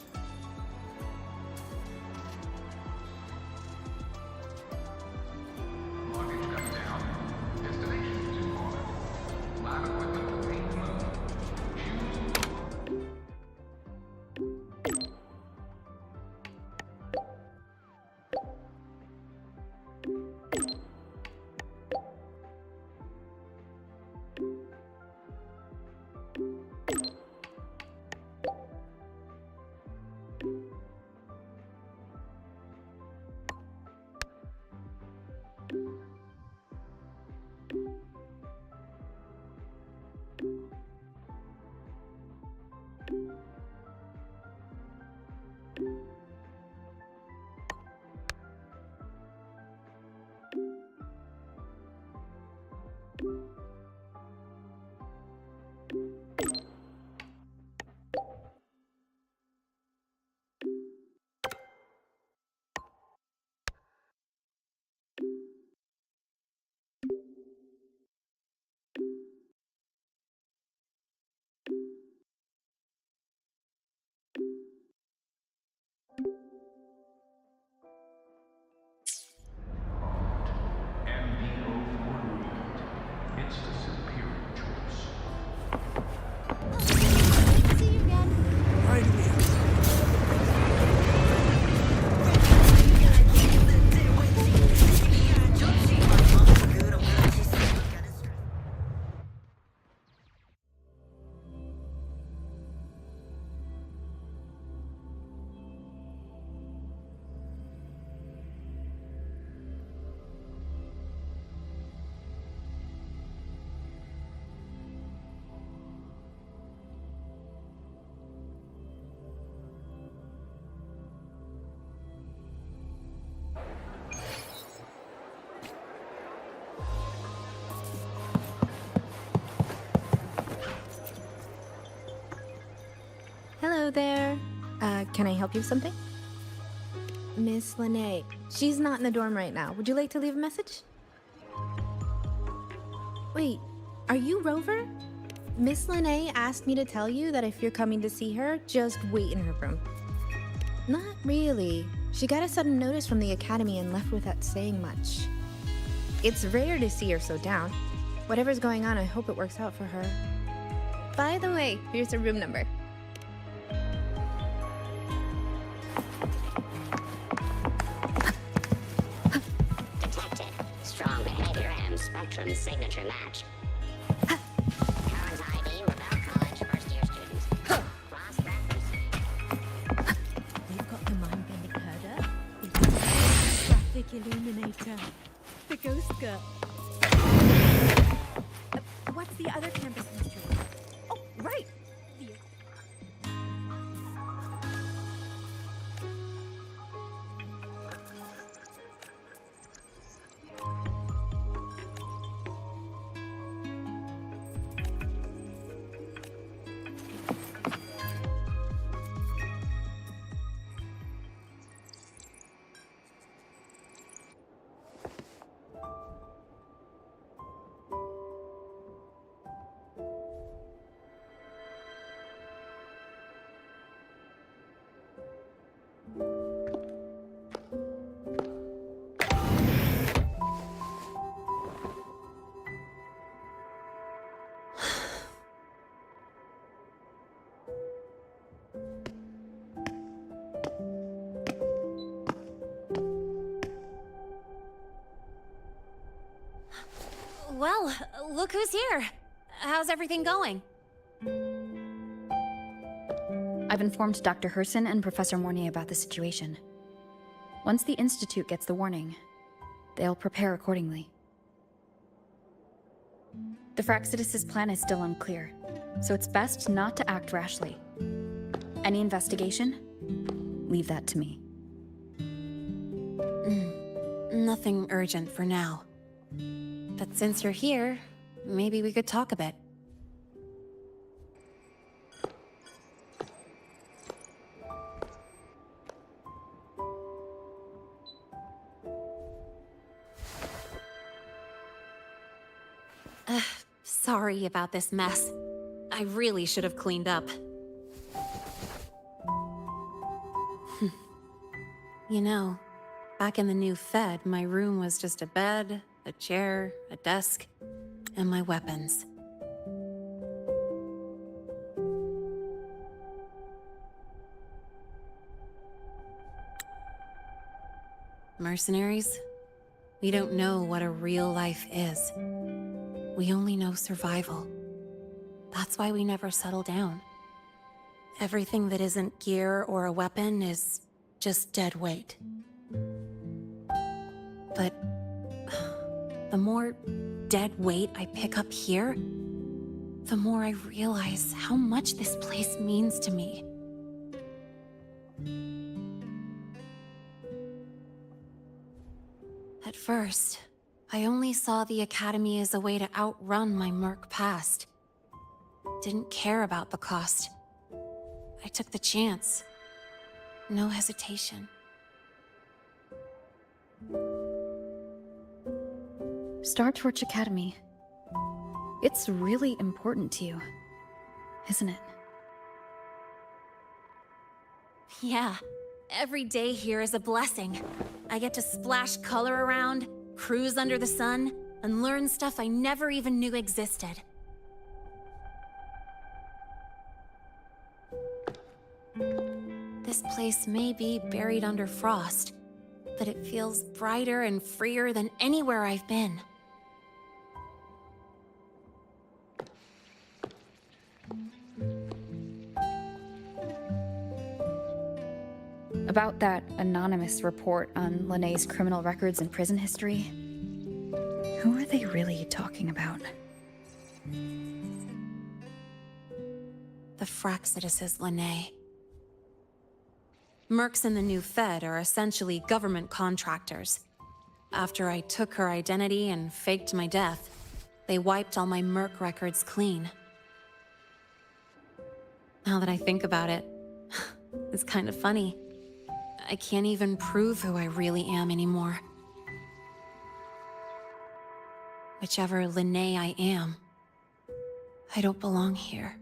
J: It's the superior choice.
C: See you again.
J: Right away.
P: Hello there.
C: Can I help you with something? Miss Lene. She's not in the dorm right now. Would you like to leave a message? Wait, are you Rover? Miss Lene asked me to tell you that if you're coming to see her, just wait in her room. Not really. She got a sudden notice from the academy and left without saying much. It's rare to see her so down. Whatever's going on, I hope it works out for her. By the way, here's her room number.
T: Detected. Strong behavior and spectrum signature match. Current ID, Rebel College first-year students. Cross-referencing.
U: We've got the mind-bending herder, the graphic illuminator, the ghost girl. What's the other campus mystery? Oh, right!
P: Well, look who's here. How's everything going?
M: I've informed Dr. Herson and Professor Mornay about the situation. Once the Institute gets the warning, they'll prepare accordingly. The Fraxidus' plan is still unclear, so it's best not to act rashly. Any investigation? Leave that to me.
G: Nothing urgent for now. But since you're here, maybe we could talk a bit.
P: Sorry about this mess. I really should have cleaned up. You know, back in the new Fed, my room was just a bed, a chair, a desk, and my weapons. Mercenaries? We don't know what a real life is. We only know survival. That's why we never settle down. Everything that isn't gear or a weapon is just dead weight. But the more dead weight I pick up here, the more I realize how much this place means to me. At first, I only saw the Academy as a way to outrun my merc past. Didn't care about the cost. I took the chance. No hesitation.
M: Star Torch Academy. It's really important to you, isn't it?
P: Yeah, every day here is a blessing. I get to splash color around, cruise under the sun, and learn stuff I never even knew existed. This place may be buried under frost, but it feels brighter and freer than anywhere I've been.
M: About that anonymous report on Linnea's criminal records and prison history, who are they really talking about?
P: The Fractitus Linne. Mercs in the new Fed are essentially government contractors. After I took her identity and faked my death, they wiped all my merc records clean. Now that I think about it, it's kind of funny. I can't even prove who I really am anymore. Whichever Linne I am, I don't belong here.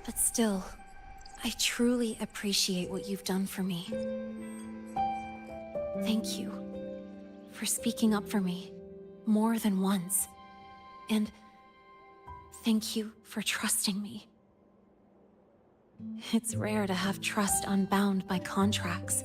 P: But still, I truly appreciate what you've done for me. Thank you for speaking up for me more than once. And thank you for trusting me. It's rare to have trust unbound by contracts.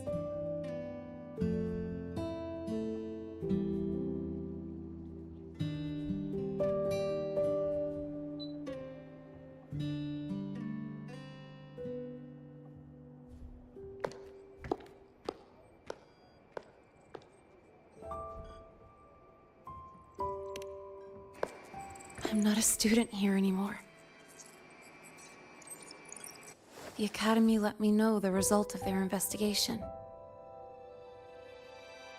P: I'm not a student here anymore. The Academy let me know the result of their investigation.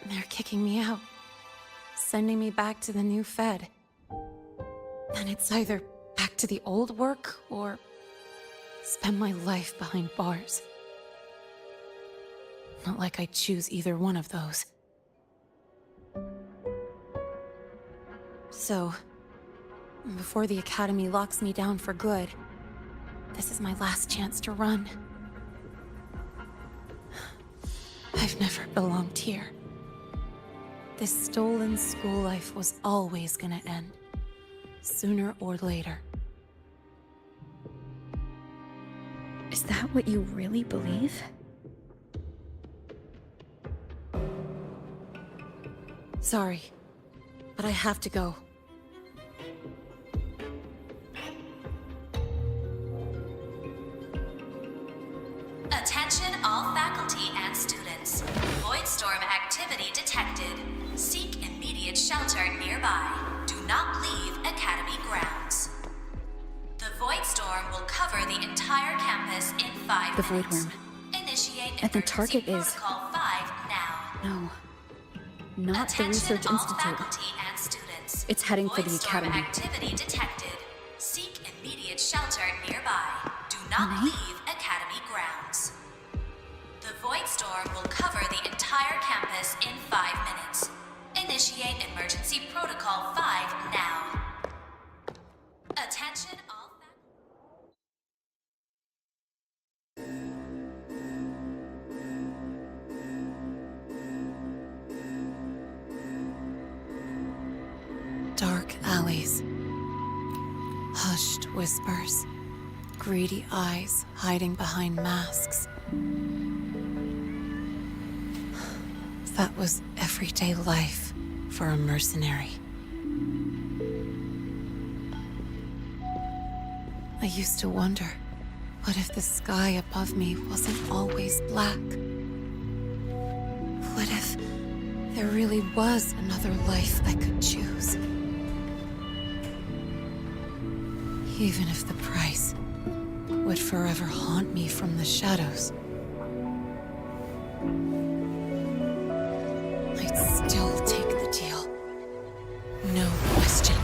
P: They're kicking me out, sending me back to the new Fed. And it's either back to the old work, or spend my life behind bars. Not like I choose either one of those. So, before the Academy locks me down for good, this is my last chance to run. I've never belonged here. This stolen school life was always gonna end, sooner or later.
M: Is that what you really believe?
P: Sorry, but I have to go.
B: Attention all faculty and students. Voidstorm activity detected. Seek immediate shelter nearby. Do not leave Academy grounds. The Voidstorm will cover the entire campus in 5
M: The
B: minutes.
M: Voidworm.
B: Initiate
M: And the
B: emergency
M: target is...
B: protocol 5 now.
M: No. Not the
B: Attention
M: Research
B: all
M: Institute.
B: faculty and students.
M: It's heading for the
B: Voidstorm
M: Academy.
B: activity detected. Seek immediate shelter nearby. Do not
M: Linne?
B: leave Academy grounds. The Void Storm will cover the entire campus in 5 minutes. Initiate Emergency Protocol 5 now. Attention all
P: Dark alleys. Hushed whispers. Greedy eyes hiding behind masks. That was everyday life for a mercenary. I used to wonder, what if the sky above me wasn't always black? What if there really was another life I could choose? Even if the price would forever haunt me from the shadows, I'd still take the deal. No question.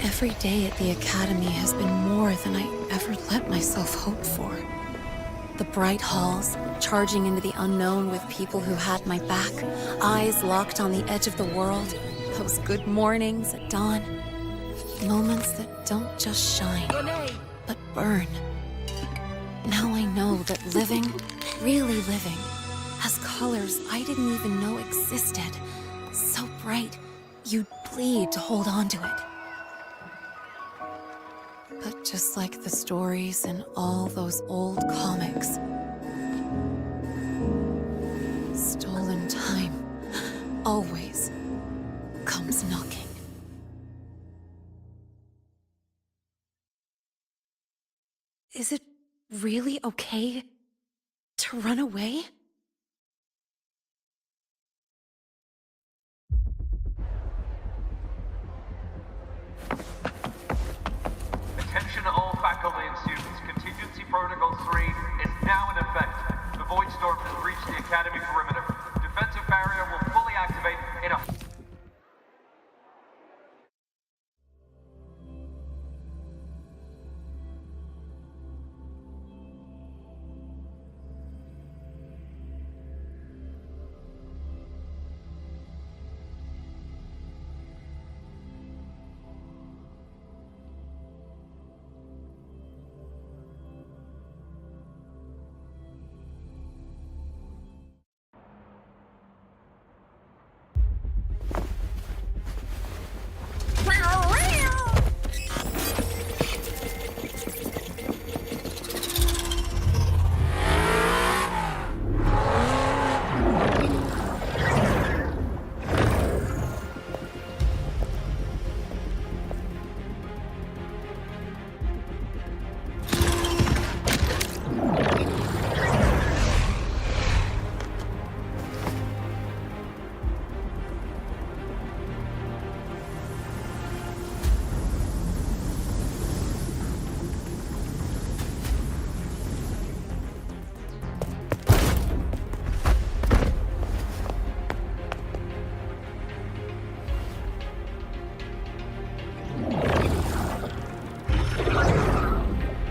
P: Every day at the Academy has been more than I ever let myself hope for. The bright halls, charging into the unknown with people who had my back, eyes locked on the edge of the world, those good mornings at dawn, moments that don't just shine, but burn. Now I know that living, really living, has colors I didn't even know existed. So bright, you'd bleed to hold on to it. But just like the stories in all those old comics, stolen time always comes knocking. Is it really okay to run away?
K: Attention all faculty and students. Contingency Protocol 3 is now in effect. The Void Storm has breached the Academy perimeter. Defensive barrier will fully activate in a...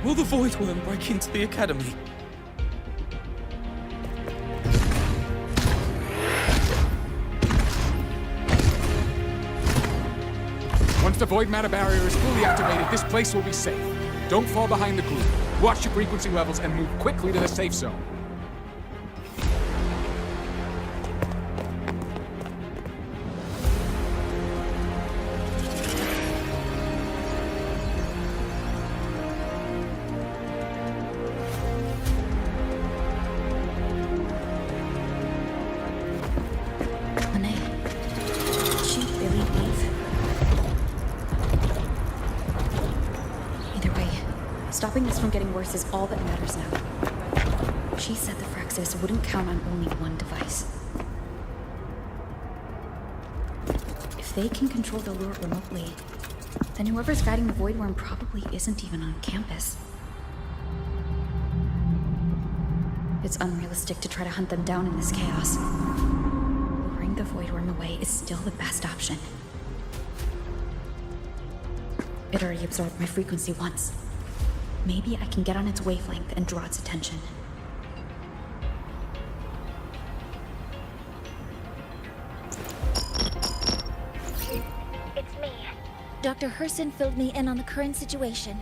A: Will the Void Worm break into the Academy?
D: Once the Void Matter Barrier is fully activated, this place will be safe. Don't fall behind the group. Watch your frequency levels and move quickly to the safe zone.
I: Stopping this from getting worse is all that matters now. She said the Fraxis wouldn't count on only one device. If they can control the lure remotely, then whoever's guiding the Void Worm probably isn't even on campus. It's unrealistic to try to hunt them down in this chaos. Luring the Void Worm away is still the best option. It already absorbed my frequency once. Maybe I can get on its wavelength and draw its attention.
N: It's me. Dr. Herson filled me in on the current situation.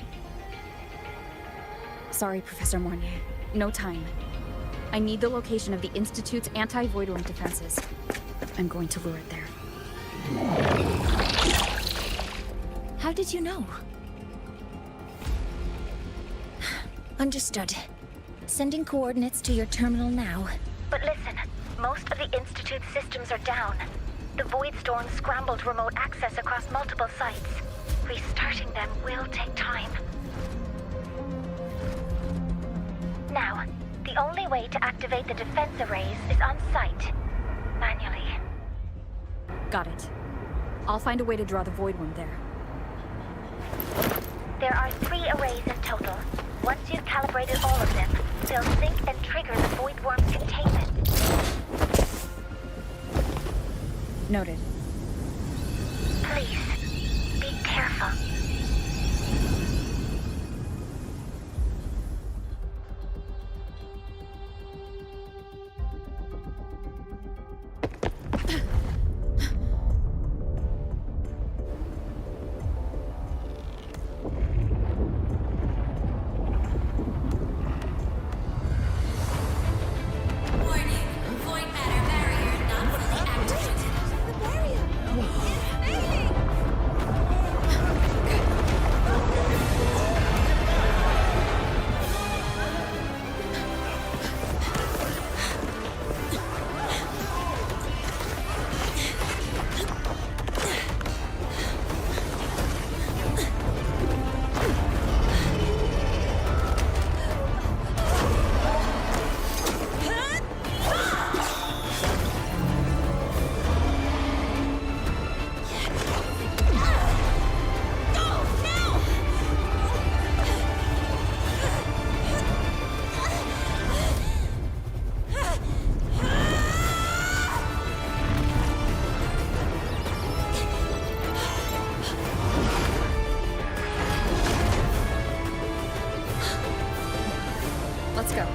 I: Sorry, Professor Mornier. No time. I need the location of the Institute's anti-void worm defenses. I'm going to lure it there.
N: How did you know? Understood. Sending coordinates to your terminal now. But listen, most of the Institute's systems are down. The Void Storm scrambled remote access across multiple sites. Restarting them will take time. Now, the only way to activate the defense arrays is on site. Manually.
I: Got it. I'll find a way to draw the void worm there.
N: There are 3 arrays in total. Once you've calibrated all of them, they'll sync and trigger the void worm's containment.
I: Noted.
N: Please, be careful.
I: Let's go.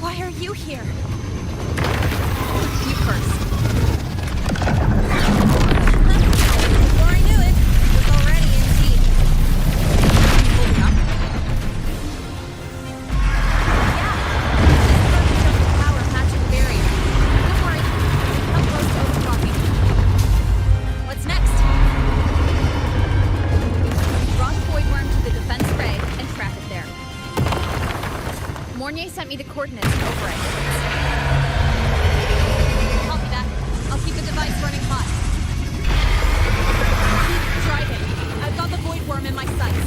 P: Why are you here? You first. Before I knew it, it was already in deep. Holding up? Yeah. The power patching barrier. Don't worry. How close to overclocking? What's next?
I: Draw the void worm to the defense array and trap it there. Mornier sent me the coordinates to override.
P: Copy that. I'll keep the device running hot. Keep driving. I've got the void worm in my sights.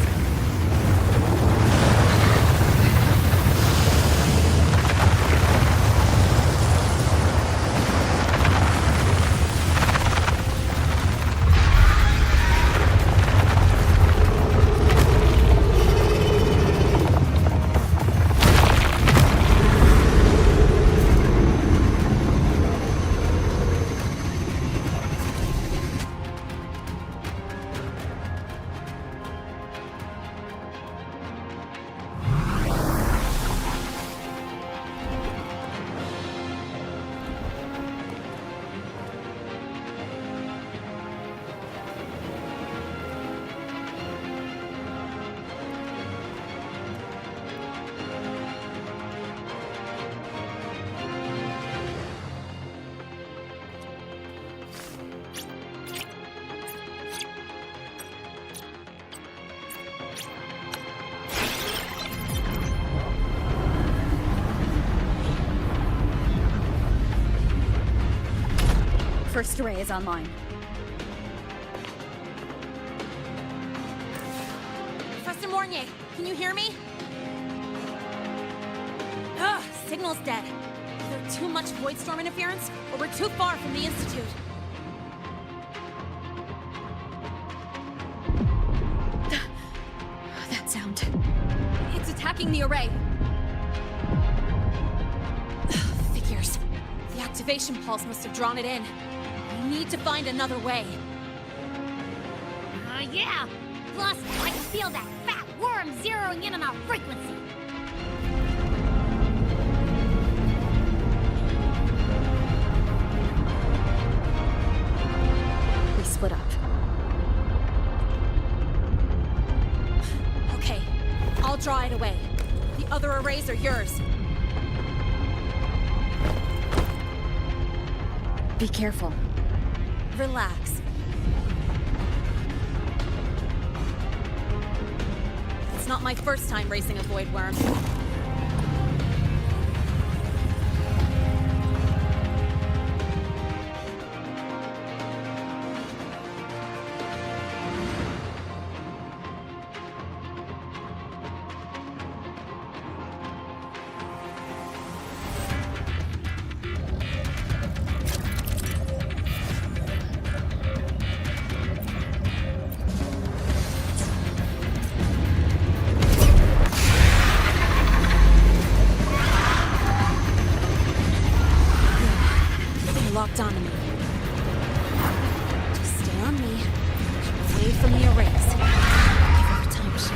I: First array is online.
P: Professor Mornier, can you hear me? Ugh, signal's dead. Either too much void storm interference, or we're too far from the Institute. tracking the array. Figures. The activation pulse must have drawn it in. We need to find another way.
F: Yeah! Plus, I can feel that fat worm zeroing in on our frequency.
M: We split up.
P: Okay, I'll draw it away. The other arrays are yours.
M: Be careful.
P: Relax. It's not my first time racing a void worm. Locked onto me. Just stay on me. Away from the arrays. Give her the time she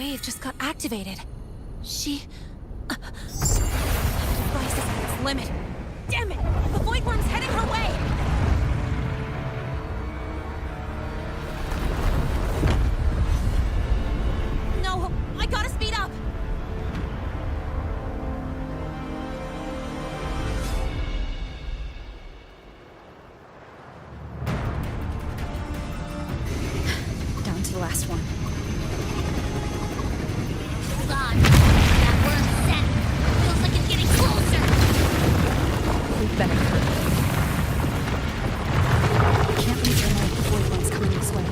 P: wave just got activated. She... the device is at its limit. Damn it! The Void Worm's heading her way! No! I gotta speed up!
M: Down to the last one.
F: Hold on. That worm's set. Feels like it's getting closer.
M: We'd better hurry. Can't leave her like the Void Worm's coming this way.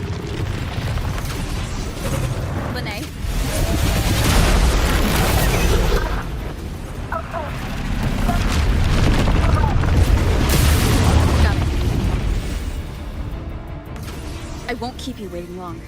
M: Lene? Got it. I won't keep you waiting long.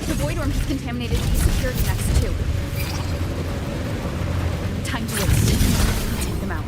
M: The Void Worm has contaminated these security nets too. Time to waste. Take them out.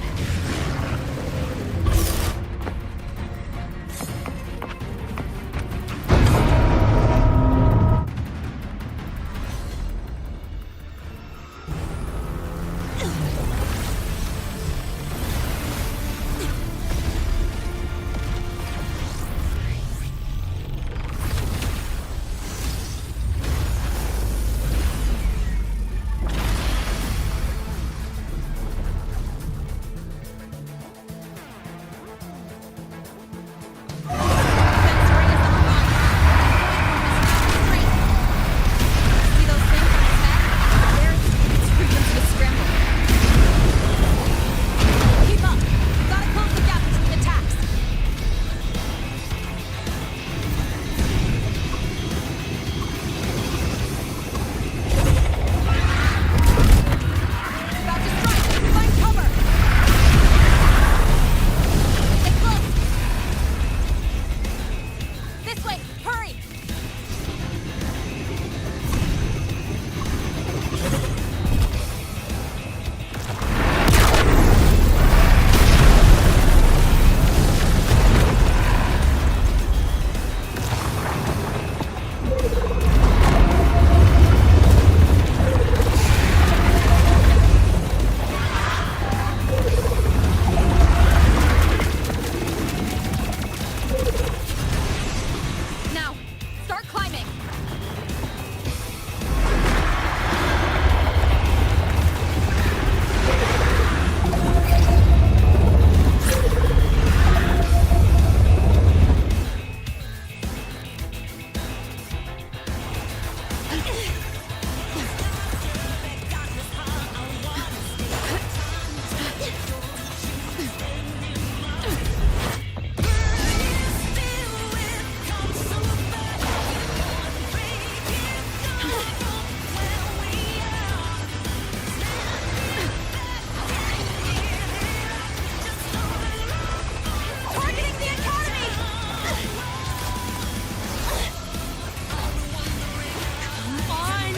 M: See those things on his head? There, it's freed into the scramble. Keep up! Gotta close the gap between attacks. About to strike! Find cover! Stay close! This way! Hurry! Now, start climbing! Targeting the academy! Come on!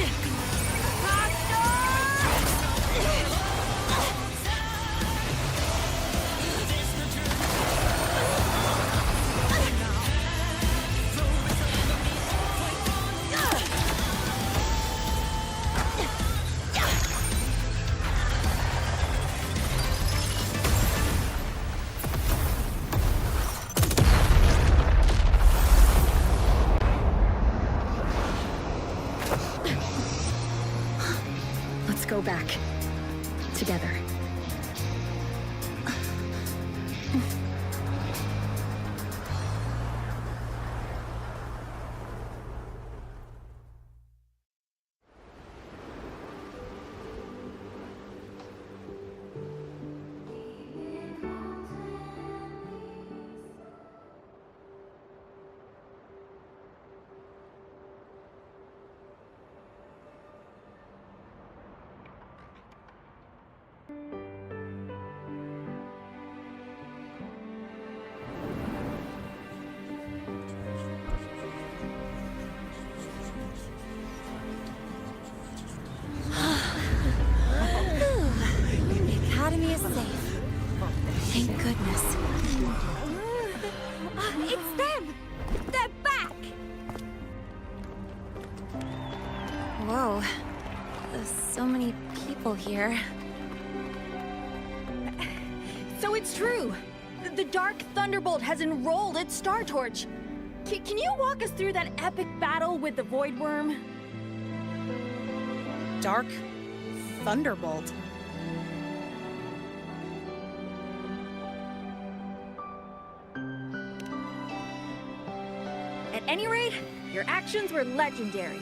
M: Let's go back. Together.
P: trouble here.
U: So it's true! The Dark Thunderbolt has enrolled at Star Torch! Can you walk us through that epic battle with the Void Worm?
P: Dark Thunderbolt?
U: At any rate, your actions were legendary.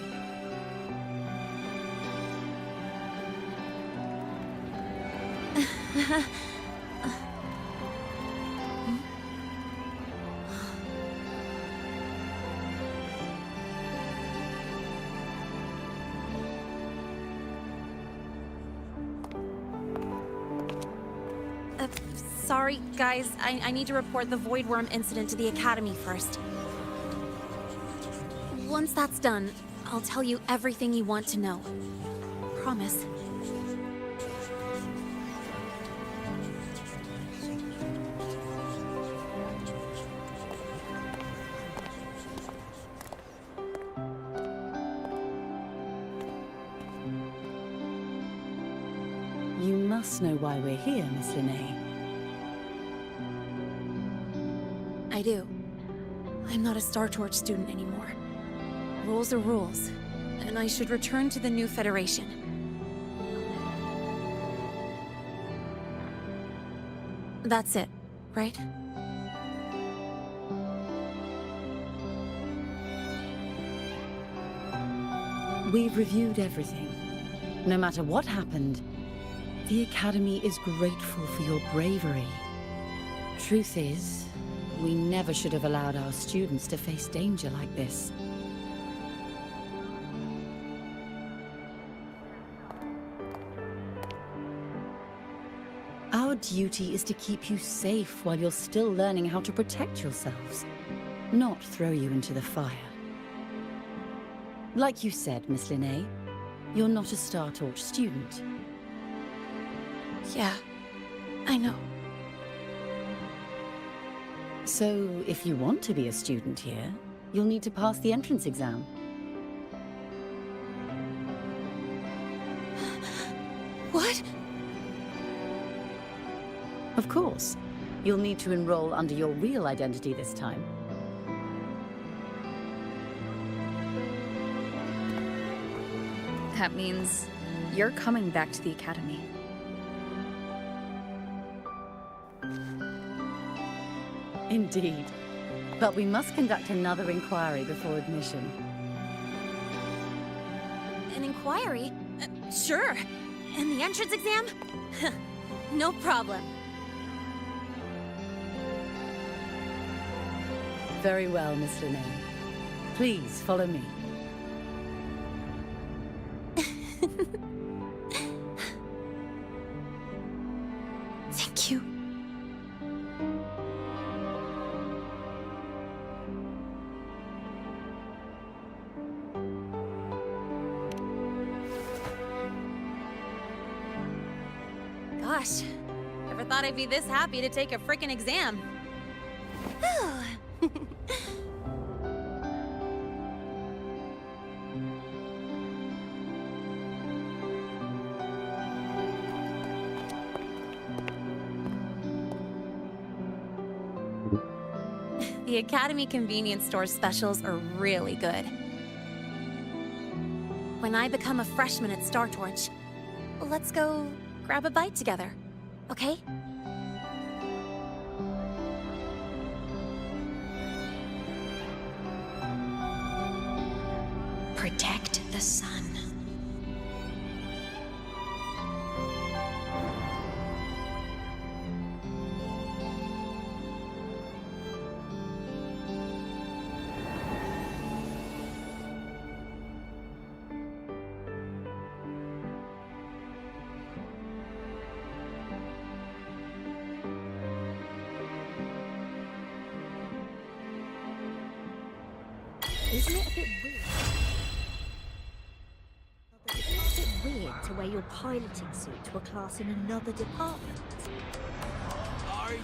P: Sorry, guys. I need to report the Void Worm incident to the Academy first. Once that's done, I'll tell you everything you want to know. Promise.
Q: You must know why we're here, Miss Linnae.
P: I do. I'm not a Star Torch student anymore. Rules are rules, and I should return to the new Federation. That's it, right?
Q: We've reviewed everything. No matter what happened, the Academy is grateful for your bravery. Truth is, we never should have allowed our students to face danger like this. Our duty is to keep you safe while you're still learning how to protect yourselves, not throw you into the fire. Like you said, Miss Linnae, you're not a Star Torch student.
P: Yeah, I know.
Q: So, if you want to be a student here, you'll need to pass the entrance exam.
P: What?
Q: Of course. You'll need to enroll under your real identity this time.
M: That means you're coming back to the Academy.
Q: Indeed. But we must conduct another inquiry before admission.
P: An inquiry? Sure. And the entrance exam? No problem.
Q: Very well, Miss Linnae. Please, follow me.
P: Thank you. Gosh, never thought I'd be this happy to take a frickin' exam. The Academy convenience store specials are really good. When I become a freshman at Star Torch, let's go grab a bite together, okay?
B: Protect the sun.
U: Isn't it a bit weird? Isn't it a bit weird to wear your piloting suit to a class in another department?
A: Are you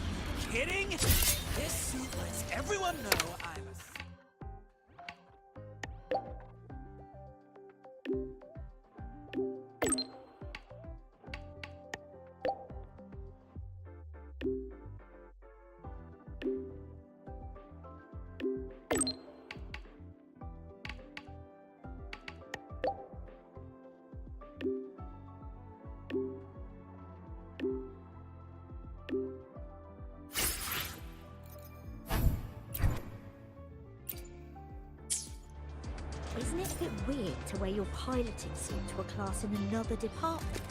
A: kidding? This suit lets everyone know I'm a...
O: Isn't it a bit weird to wear your piloting suit to a class in another department?